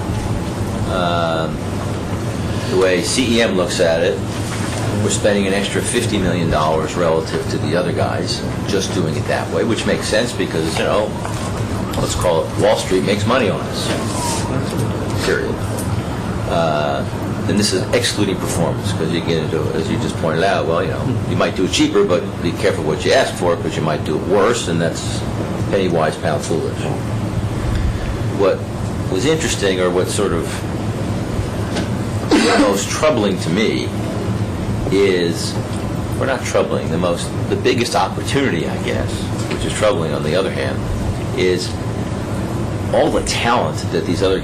The way CEM looks at it, we're spending an extra $50 million relative to the other guys just doing it that way, which makes sense because, let's call it Wall Street makes money on us. Period. And this is excluding performance because you get into, as you just pointed out, well, you might do it cheaper, but be careful what you ask for because you might do it worse, and that's penny wise, pound foolish. What was interesting, or what sort of most troubling to me, is, or not troubling, the biggest opportunity, I guess, which is troubling on the other hand, is all the talent that these other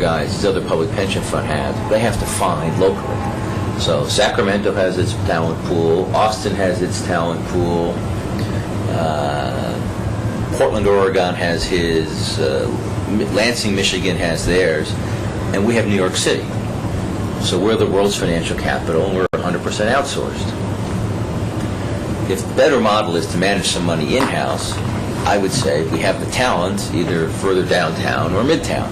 public pension fund have, they have to find locally. So Sacramento has its talent pool, Austin has its talent pool, Portland, Oregon has his, Lansing, Michigan has theirs, and we have New York City. So we're the world's financial capital, and we're 100% outsourced. If the better model is to manage some money in-house, I would say we have the talent either further downtown or midtown.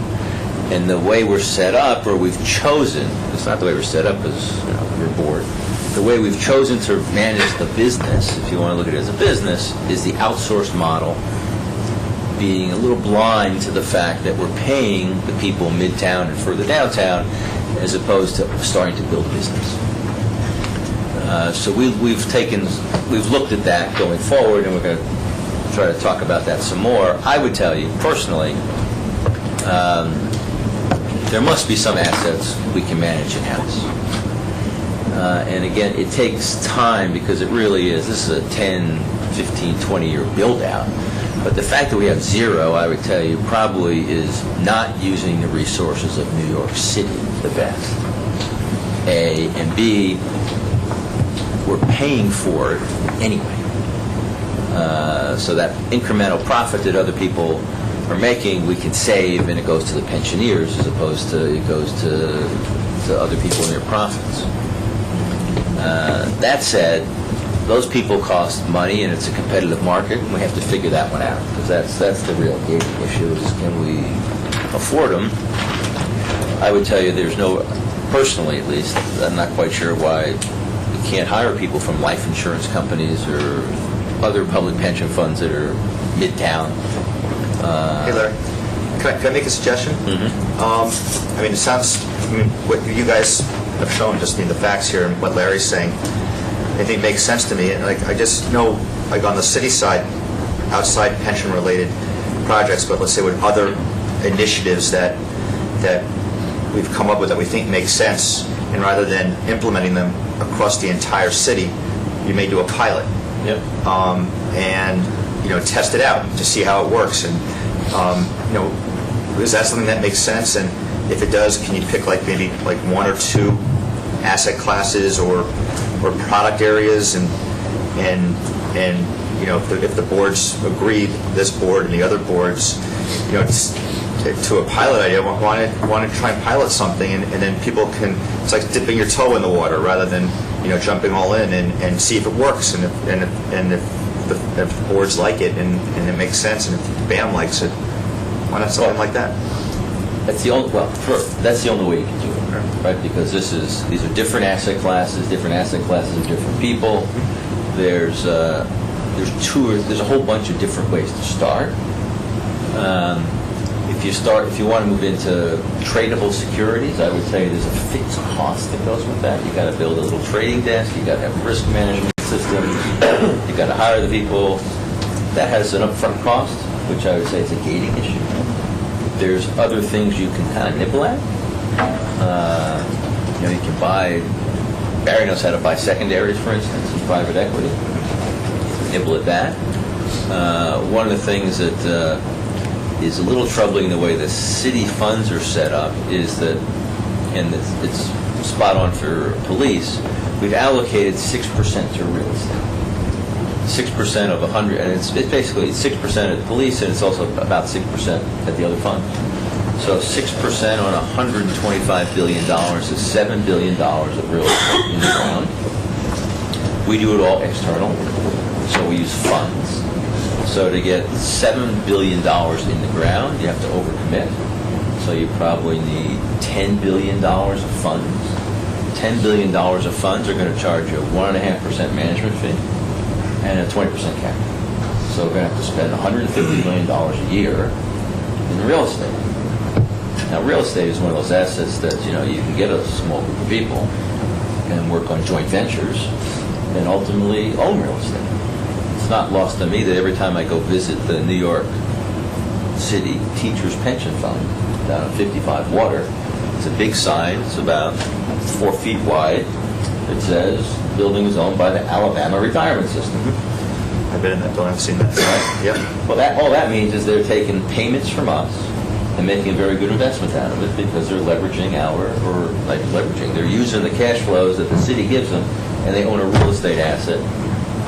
And the way we're set up, or we've chosen, it's not the way we're set up as you're bored, the way we've chosen to manage the business, if you want to look at it as a business, is the outsourced model, being a little blind to the fact that we're paying the people midtown and further downtown as opposed to starting to build business. So we've looked at that going forward, and we're going to try to talk about that some more. I would tell you, personally, there must be some assets we can manage in-house. And again, it takes time because it really is, this is a 10, 15, 20-year build-out. But the fact that we have zero, I would tell you, probably is not using the resources of New York City the best. A, and B, we're paying for it anyway. So that incremental profit that other people are making, we can save, and it goes to the pensioners as opposed to it goes to other people in their profits. That said, those people cost money, and it's a competitive market, and we have to figure that one out, because that's the real gating issue, is can we afford them? I would tell you there's no, personally at least, I'm not quite sure why we can't hire people from life insurance companies or other public pension funds that are midtown. Hey, Larry, can I make a suggestion? I mean, it sounds, what you guys have shown, just the facts here and what Larry's saying, I think makes sense to me. And I just know, like on the city side, outside pension-related projects, but let's say with other initiatives that we've come up with that we think make sense, and rather than implementing them across the entire city, you may do a pilot. Yep. And test it out to see how it works. And is that something that makes sense? And if it does, can you pick maybe one or two asset classes or product areas, and if the boards agree, this board and the other boards, to a pilot idea, want to try and pilot something, and then people can, it's like dipping your toe in the water rather than jumping all in and see if it works, and if the boards like it and it makes sense, and if BAM likes it, why not something like that? That's the only that's the only way you can do it, right? Because these are different asset classes of different people. There's a whole bunch of different ways to start. If you want to move into tradable securities, I would tell you there's a fixed cost that goes with that. You got to build a little trading desk. You got to have a risk management system. You got to hire the people. That has an upfront cost, which I would say is a gating issue. There's other things you can kind of nibble at. You can buy. Barry knows how to buy secondaries, for instance, in private equity. Nibble at that. One of the things that is a little troubling the way the city funds are set up is that, and it's spot on for police, we've allocated 6% to real estate. 6% of 100, and it's basically 6% at the police, and it's also about 6% at the other funds. So 6% on $125 billion is $7 billion of real estate in the ground. We do it all external, so we use funds. So to get $7 billion in the ground, you have to overcommit. So you probably need $10 billion of funds. $10 billion of funds are going to charge you a 1.5% management fee and a 20% cap. So we're going to have to spend $150 million a year in real estate. Now, real estate is one of those assets that, you can get a small group of people and work on joint ventures and ultimately own real estate. It's not lost on me that every time I go visit the New York City Teachers Pension Fund down at 55 Water, it's a big sign. It's about 4 feet wide. It says, building is owned by the Alabama Retirement System. I've been in that building, I've seen that. Yep. Well, all that means is they're taking payments from us and making a very good investment out of it because they're leveraging they're using the cash flows that the city gives them, and they own a real estate asset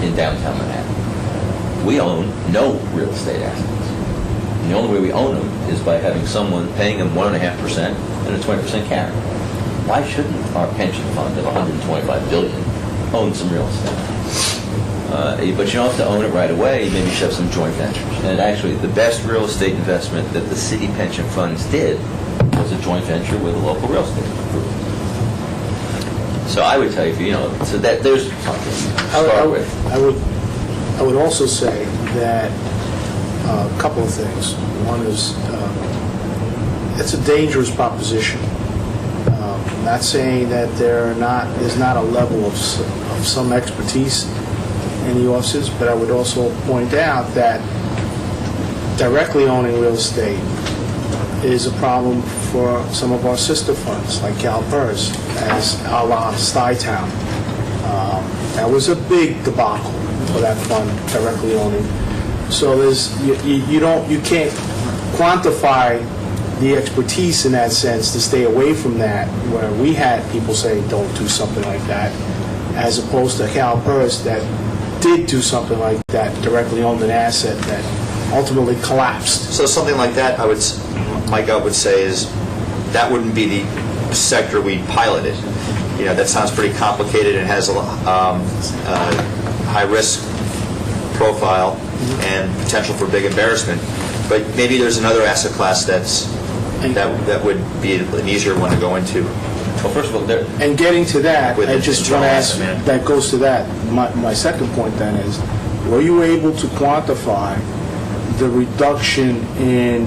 in downtown Manhattan. We own no real estate assets. And the only way we own them is by having someone paying them 1.5% and a 20% carry. Why shouldn't our pension fund of $125 billion own some real estate? But you don't have to own it right away. Maybe you should have some joint ventures. And actually, the best real estate investment that the city pension funds did was a joint venture with a local real estate group. So I would tell you, so that there's something to start with. I would also say that a couple of things. One is it's a dangerous proposition I'm not saying that there's not a level of some expertise in the offices, but I would also point out that directly owning real estate is a problem for some of our sister funds, like CalPERS, as a la Stuytown. That was a big debacle for that fund, directly owning. So you can't quantify the expertise in that sense to stay away from that, where we had people say, don't do something like that, as opposed to CalPERS that did do something like that, directly owned an asset that ultimately collapsed. So something like that, my gut would say is, that wouldn't be the sector we piloted. You know, that sounds pretty complicated and has a high-risk profile and potential for big embarrassment. But maybe there's another asset class that would be an easier one to go into. Well, first of all, And getting to that, With I an just internal want to ask, asset manager. that goes to that. My second point then is, were you able to quantify the reduction in,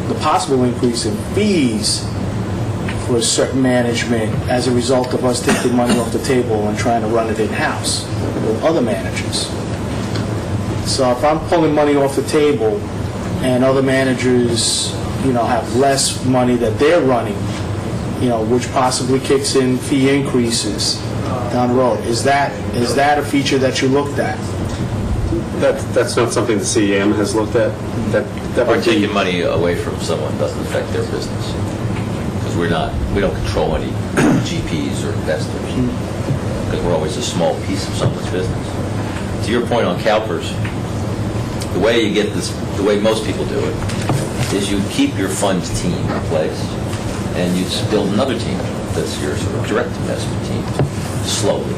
the possible increase in fees for certain management as a result of us taking money off the table and trying to run it in-house with other managers? So if I'm pulling money off the table and other managers, have less money that they're running, which possibly kicks in fee increases down the road, is that a feature that you looked at? That's not something the CEM has looked at. That or would be, taking money away from someone doesn't affect their business. Because we don't control any GPs or investors. Because we're always a small piece of someone's business. To your point on CalPERS, the way you get this, the way most people do it, is you keep your fund team in place, and you build another team that's your sort of direct investment team, slowly.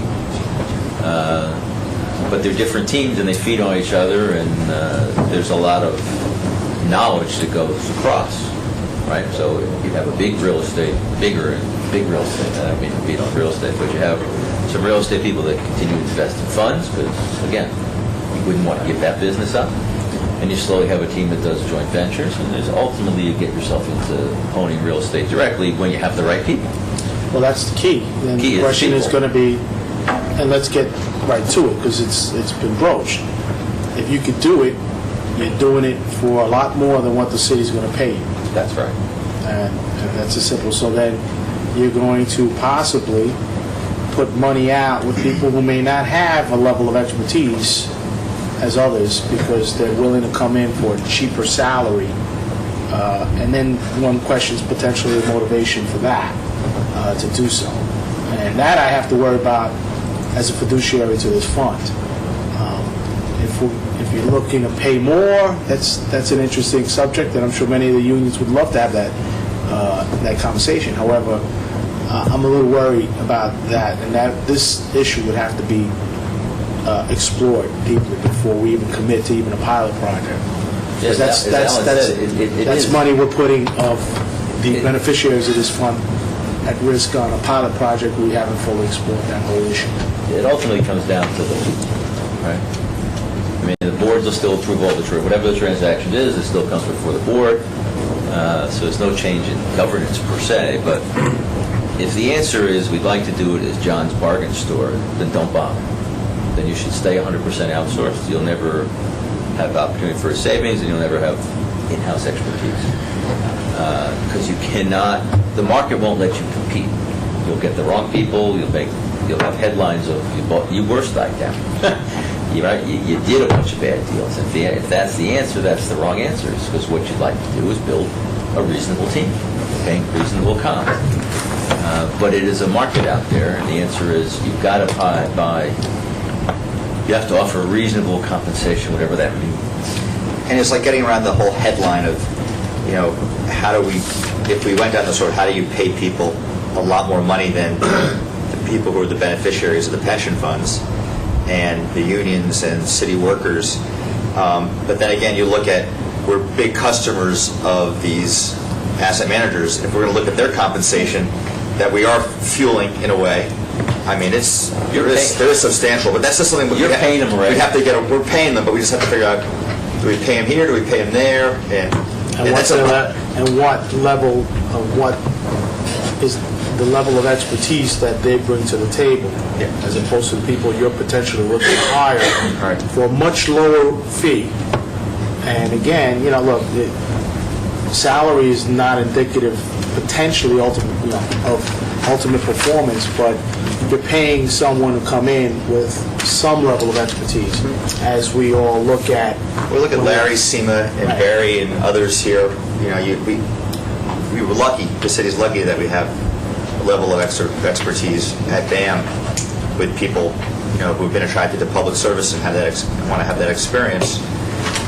But they're different teams, and they feed on each other, and there's a lot of knowledge that goes across, right? So you have a big real estate, big real estate, I don't mean to beat on real estate, but you have some real estate people that continue to invest in funds, because, again, you wouldn't want to give that business up. And you slowly have a team that does joint ventures, and there's ultimately you get yourself into owning real estate directly when you have the right people. Well, that's the key. And Key the is question is people. going to be, and let's get right to it, because it's been broached. If you could do it, you're doing it for a lot more than what the city's going to pay you. That's right. And that's as simple. So then you're going to possibly put money out with people who may not have a level of expertise as others, because they're willing to come in for a cheaper salary. And then one questions potentially the motivation for that, to do so. And that I have to worry about as a fiduciary to this fund. If you're looking to pay more, that's an interesting subject, and I'm sure many of the unions would love to have that conversation. However, I'm a little worried about that, and that this issue would have to be explored deeply before we even commit to even a pilot project. Yes, Because as Alan said, it that's is. money we're putting of the beneficiaries of this fund at risk on a pilot project. We haven't fully explored that whole issue. It ultimately comes down to the people, right? I mean, the boards will still approve all whatever the transaction is, it still comes before the board. So there's no change in governance per se, but if the answer is we'd like to do it as John's Bargain Store, then don't bother. Then you should stay 100% outsourced. You'll never have the opportunity for savings, and you'll never have in-house expertise. Because you cannot, the market won't let you compete. You'll get the wrong people, you'll have headlines of, you were Stuytown. You did a bunch of bad deals. If that's the answer, that's the wrong answer. Because what you'd like to do is build a reasonable team, paying reasonable comp. But it is a market out there, and the answer is you've got to you have to offer reasonable compensation, whatever that means. And it's like getting around the whole headline of, if we went down the sort of how do you pay people a lot more money than the people who are the beneficiaries of the pension funds and the unions and city workers. But then again, you look at, we're big customers of these asset managers. If we're going to look at their compensation, that we are fueling in a way. I mean, there is substantial, but that's just something You're paying them, right? We have to we're paying them, but we just have to figure out, do we pay them here, do we pay them there? And And what level of what is the level of expertise that they bring to the table, as opposed to the people you're potentially looking to hire for a much lower fee. And again, look, salary is not indicative, potentially, of ultimate performance, but you're paying someone to come in with some level of expertise, as we all look at. We look at Larry, Seema, and Barry, and others here. We were lucky, the city's lucky that we have a level of expertise at BAM with people, who've been attracted to public service and want to have that experience.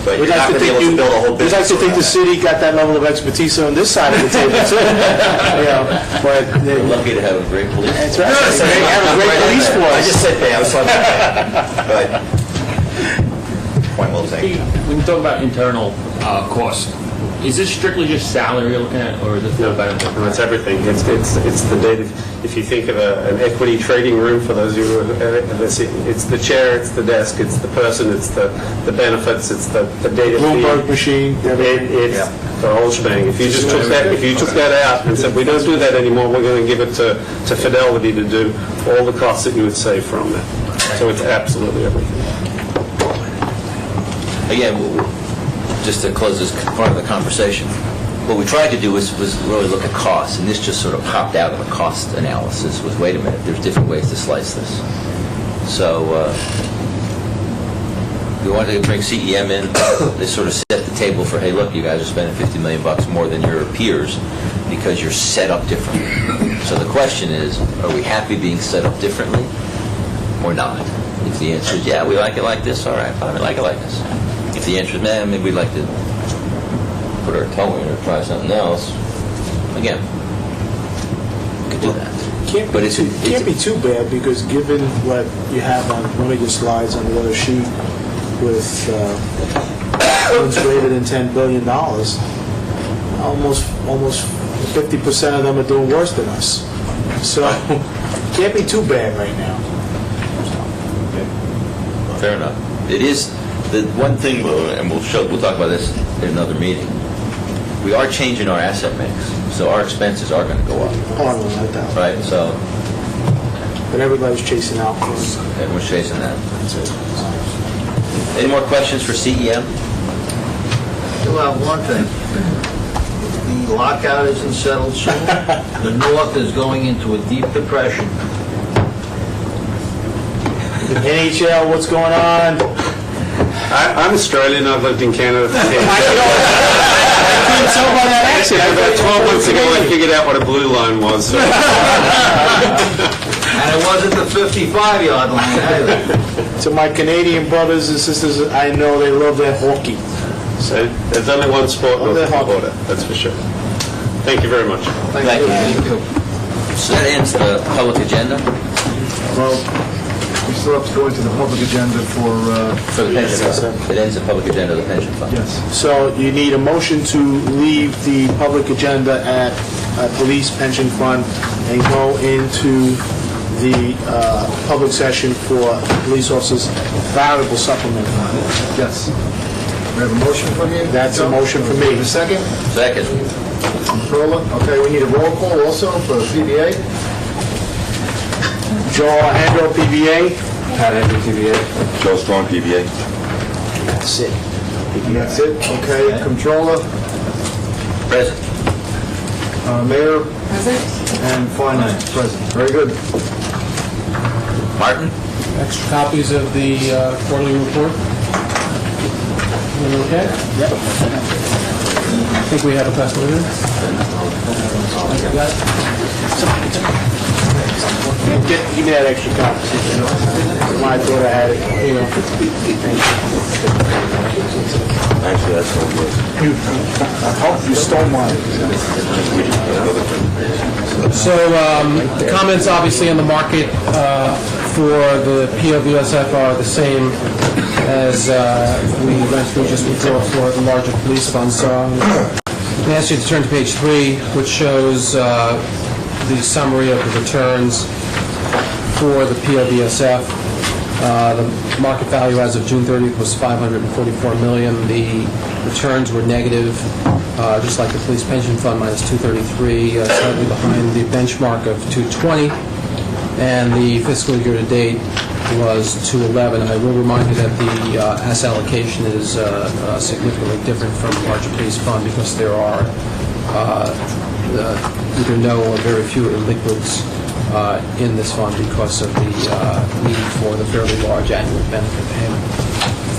But you're not going to be able to build a whole business. We'd like to think the city got that level of expertise on this side of the table, too. But We're lucky to have a great police. that's right. They have a great police force. I just said BAM, so but point well taken. When you talk about internal costs, is this strictly just salary you're looking at, or is it full benefit? No, it's everything. It's the data. If you think of an equity trading room, for those of you who it's the chair, it's the desk, it's the person, it's the benefits, it's the data Bloomberg feed. machine. It's the whole shebang. If you just took that out and said we don't do that anymore, we're going to give it to Fidelity to do all the costs that you would save from that. So it's absolutely everything. Again, just to close this part of the conversation, what we tried to do was really look at costs, and this just sort of popped out of the cost analysis was, wait a minute, there's different ways to slice this. So we wanted to bring CEM in. They sort of set the table for, hey, look, you guys are spending $50 million more than your peers because you're set up differently. So the question is, are we happy being set up differently or not? If the answer is, yeah, we like it like this, all right, fine, we like it like this. If the answer is, man, maybe we'd like to put our toe in or try something else, again, we could do that. Can't be too bad, because given what you have on one of your slides on the other sheet with funds greater than $10 billion, almost 50% of them are doing worse than us. So can't be too bad right now. Fair enough. It is the one thing, and we'll talk about this in another meeting. We are changing our asset mix, so our expenses are going to go up. Oh, no, not that. Right, so But everybody's chasing outcomes. everyone's chasing that. Any more questions for CEM? Still have one thing. The lockout isn't settled soon. The North is going into a deep depression. NHL, what's going on? I'm Australian. I've lived in Canada for 10 years. I couldn't tell by that accent. About 12 months ago, I figured out what a blue line was. So. And it wasn't the 55-yard line either. To my Canadian brothers and sisters, I know they love their hockey. So there's only one sport north of the hockey. border, that's for sure. Thank you very much. Thank you. So that ends the public agenda Well, we still have to go into the public agenda for for the pension fund. It ends the public agenda of the pension fund. yes. So you need a motion to leave the public agenda at police pension fund and go into the public session for police officers variable supplement fund. Yes. We have a motion from you? That's a motion for me. A second? Second. Controller? Okay, we need a roll call also for PBA. Joe Handel, PBA. Pat Henry, PBA. Joe Strong, PBA. That's it. That's it? Okay, Controller, Present. Mayor, Present? and Finance, present. Very good. Martin? Extra copies of the quarterly report. Everyone okay? Yep. I think we have a customer here. Give me that extra copy. I thought I had it. Here you go. Actually, that's no good. I hope you stole mine. So the comments obviously on the market for the POVSF are the same as we went through just before for the larger police funds. So I'm going to ask you to turn to page 3, which shows the summary of the returns for the POVSF. The market value as of June 30th was $544 million. The returns were negative, just like the police pension fund, minus 233, slightly behind the benchmark of 220. And the fiscal year to date was 211. I will remind you that the asset allocation is significantly different from the larger police fund because there are either no or very few illiquids in this fund because of the need for the fairly large annual benefit payment.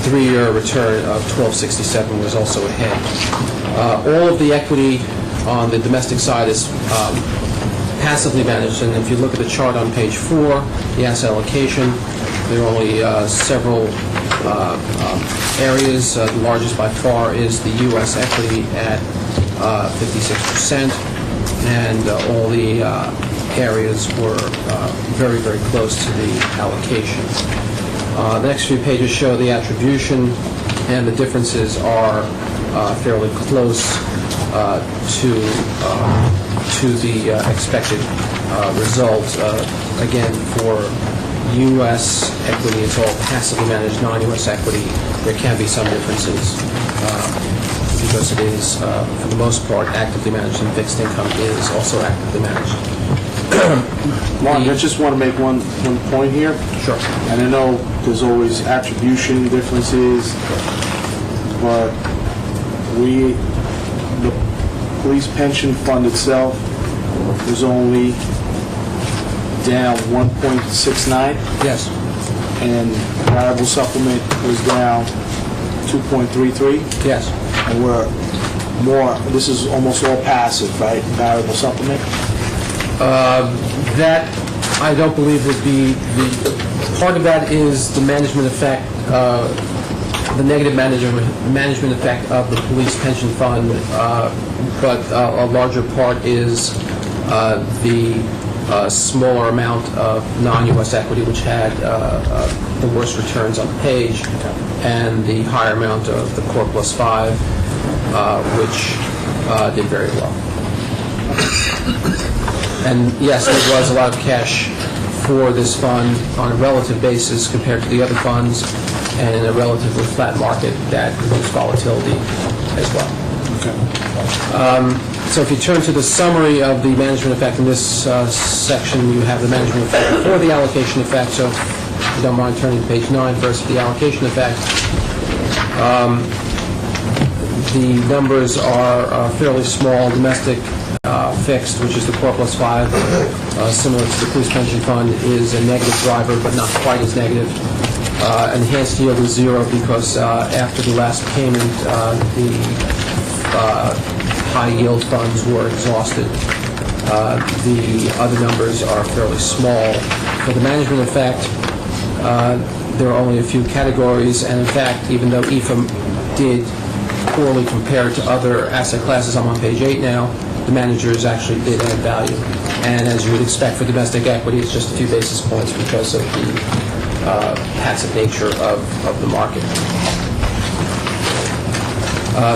The 3-year return of 1267 was also ahead. All of the equity on the domestic side is passively managed, and if you look at the chart on page 4, the asset allocation, there are only several areas. The largest by far is the U.S. equity at 56%, and all the areas were very, very close to the allocation. The next few pages show the attribution, and the differences are fairly close to the expected result. Again, for U.S. equity, it's all passively managed. Non-U.S. equity, there can be some differences because it is, for the most part, actively managed, and fixed income is also actively managed. Martin, I just want to make one point here. Sure. And I know there's always attribution differences, but the police pension fund itself was only down 1.69. Yes. And variable supplement was down 2.33. Yes. And we're more, this is almost all passive, right? Variable supplement? That, I don't believe would be, part of that is the management effect, the negative management effect of the police pension fund, but a larger part is the smaller amount of non-U.S. equity, which had the worst returns on the page, and the higher amount of the Core Plus 5, which did very well. And yes, there was a lot of cash for this fund on a relative basis compared to the other funds, and in a relatively flat market that reduced volatility as well. Okay. So if you turn to the summary of the management effect in this section, you have the management effect before the allocation effect. So if you don't mind turning to page 9 first for the allocation effect. The numbers are fairly small. Domestic fixed, which is the Core Plus 5, similar to the police pension fund, is a negative driver, but not quite as negative. Enhanced yield is 0 because after the last payment, the high yield funds were exhausted. The other numbers are fairly small. For the management effect, there are only a few categories, and in fact, even though EFM did poorly compared to other asset classes, I'm on page 8 now, the managers actually did add value. And as you would expect for domestic equity, it's just a few basis points because of the passive nature of the market.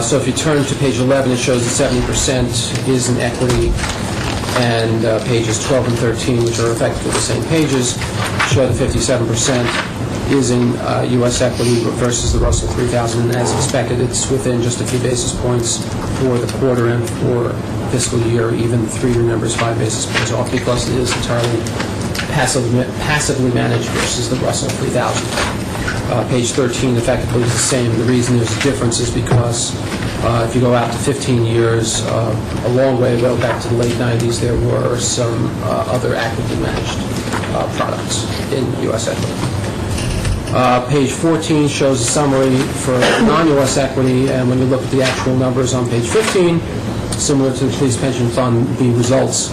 So if you turn to page 11, it shows that 70% is in equity, and pages 12 and 13, which are effectively the same pages, show that 57% is in U.S. equity versus the Russell 3000, and as expected, it's within just a few basis points for the quarter and for fiscal year. Even the 3-year number is 5 basis points off because it is entirely passively managed versus the Russell 3000. Page 13 effectively is the same. The reason there's a difference is because if you go out to 15 years, a long way ago, back to the late 90s, there were some other actively managed products in U.S. equity. Page 14 shows a summary for non-U.S. equity, and when you look at the actual numbers on page 15, similar to the police pension fund, the results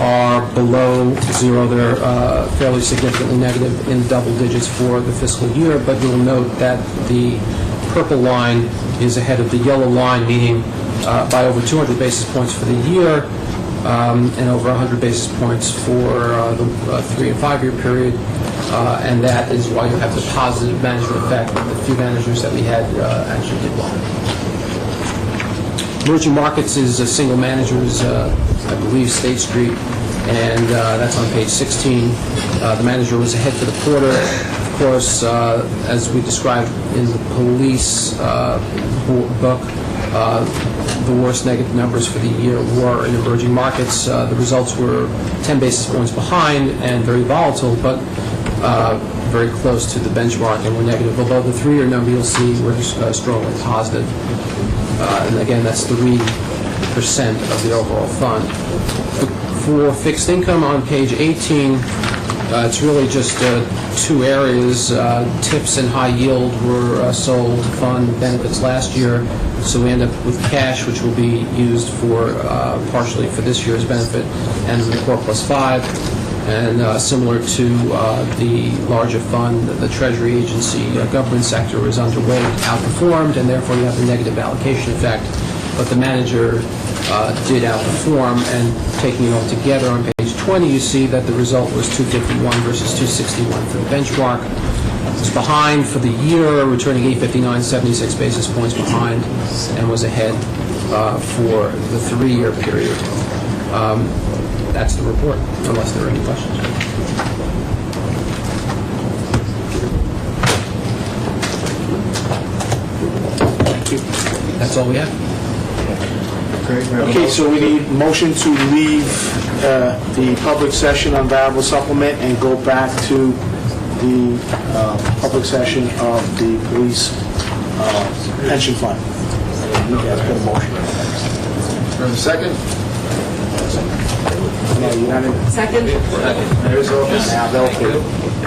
are below 0. They're fairly significantly negative in double digits for the fiscal year, but you'll note that the purple line is ahead of the yellow line, meaning by over 200 basis points for the year and over 100 basis points for the 3- and 5-year period. And that is why you have the positive management effect. The few managers that we had actually did well. Emerging markets is a single manager's, I believe, State Street, and that's on page 16. The manager was ahead for the quarter, course, as we described in the police book, the worst negative numbers for the year were in emerging markets. The results were 10 basis points behind and very volatile, but very close to the benchmark and were negative. Although the 3-year number you'll see were strongly positive. And again, that's 3% of the overall fund. For fixed income on page 18, it's really just two areas. Tips and high yield were sold to fund benefits last year, so we end up with cash, which will be used for partially for this year's benefit, and the Core Plus 5. And similar to the larger fund, the Treasury Agency government sector is underweight, outperformed, and therefore you have the negative allocation effect. But the manager did outperform, and taking it all together on page 20, you see that the result was 251 versus 261 for the benchmark. It's behind for the year, returning 859, 76 basis points behind, and was ahead for the 3-year period. That's the report, unless there are any questions. Thank you. That's all we have. Okay, so we need motion to leave the public session on variable supplement and go back to the public session of the police pension fund. Yeah, put a motion. For the second? No, you're not in. Second? There's office. Now, they'll do.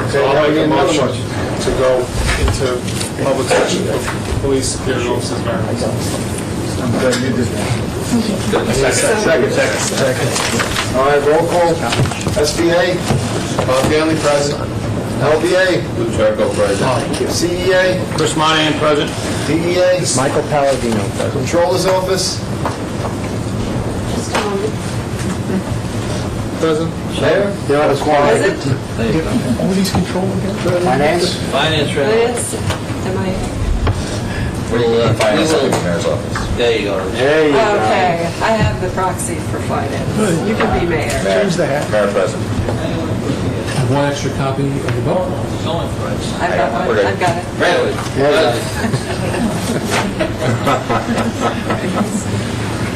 Okay, now we need another motion. To go into public session of police superior officers variance. I'm glad you did that. Second. All right, roll call. SBA, Bob Ganley, present. LBA, Lucerco, present. CEA, Chris Monahan, present. DEA, Michael Palladino, President. Controller's Office, Present. Mayor, They're on the corner. Present? All these control again? Finance? Finance, Yes. Am I? Finance Commissioner's office. There you go. There you go. Okay, I have the proxy for finance. You can be mayor. Change the hat. Mayor present. One extra copy of the book. I've got one, We're good. I've got it. Really?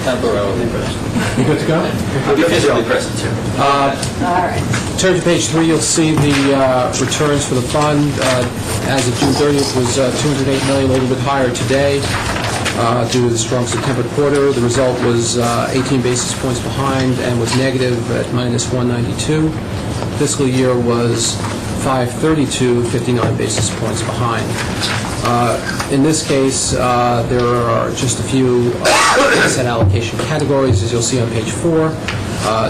Temporarily present. You good to go? I'll be physically present too. All right. Turn to page 3, you'll see the returns for the fund. As of June 30th was $208 million, a little bit higher today due to the strong September quarter. The result was 18 basis points behind and was negative at minus 192. Fiscal year was 532, 59 basis points behind. In this case, there are just a few asset allocation categories, as you'll see on page 4,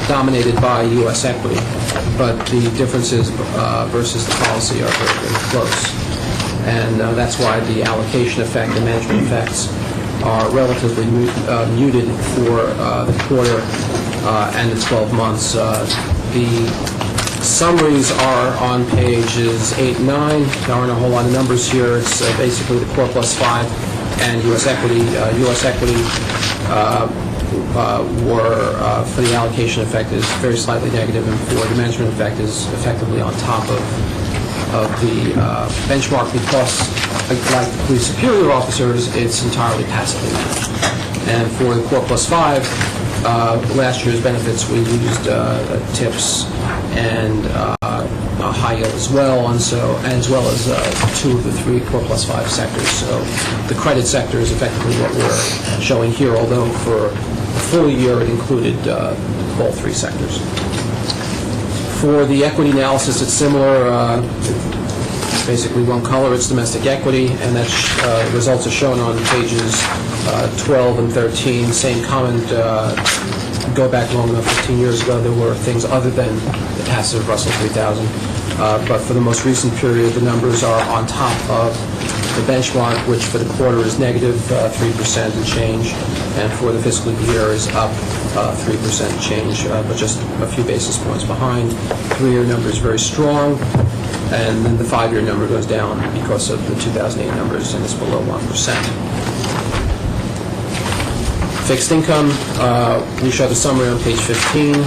dominated by U.S. equity, but the differences versus the policy are very, very close. And that's why the allocation effect, the management effects, are relatively muted for the quarter and the 12 months. The summaries are on pages 8 and 9. There aren't a whole lot of numbers here. It's basically the Core Plus 5 and U.S. equity. U.S. equity were, for the allocation effect, is very slightly negative, and for the management effect is effectively on top of the benchmark because, like the police superior officers, it's entirely passively managed. And for the Core Plus 5, last year's benefits, we used tips and high yield as well, and so as well as 2 of the 3 Core Plus 5 sectors. So the credit sector is effectively what we're showing here, although for the full year it included all 3 sectors. For the equity analysis, it's similar. Basically one color, it's domestic equity, and that results are shown on pages 12 and 13. Same comment, go back long enough, 15 years ago, there were things other than the passive Russell 3000. But for the most recent period, the numbers are on top of the benchmark, which for the quarter is negative 3% and change, and for the fiscal year is up 3% change, but just a few basis points behind. 3-year number is very strong, and then the 5-year number goes down because of the 2008 numbers, and it's below 1%. Fixed income, we show the summary on page 15.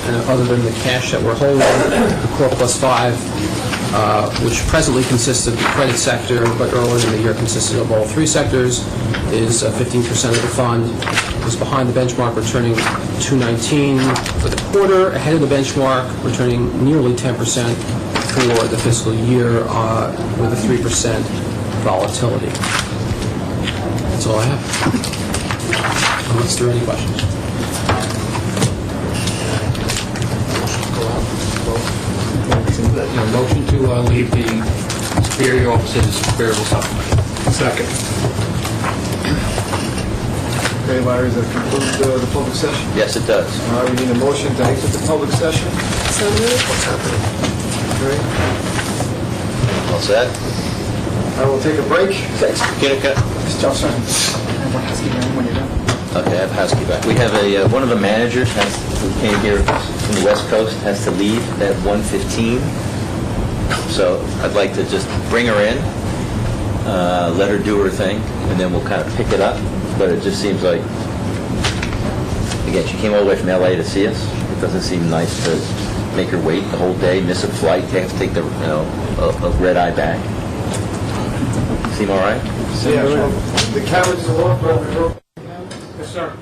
And other than the cash that we're holding, the Core Plus 5 which presently consists of the credit sector, but earlier in the year consisted of all three sectors, is 15% of the fund. Was behind the benchmark, returning 219 for the quarter, ahead of the benchmark, returning nearly 10% for the fiscal year with a 3% volatility. That's all I have. Unless there are any questions. Motion to leave the Superior Office's variable supplement. Second. Okay, Larry, does that conclude the public session? Yes, it does. All right, we need a motion to exit the public session. So moved. What's happening? Okay. All set? I will take a break. Thanks. Mr. Johnson. Okay, I have housekeeping. We have one of the managers who came here from the West Coast has to leave at 1:15. So I'd like to just bring her in, let her do her thing, and then we'll kind of pick it up. But it just seems like, again, she came all the way from LA to see us. It doesn't seem nice to make her wait the whole day, miss a flight, have to take the a red eye back. Seem all right? Yeah, the cameras are off. Yes, sir.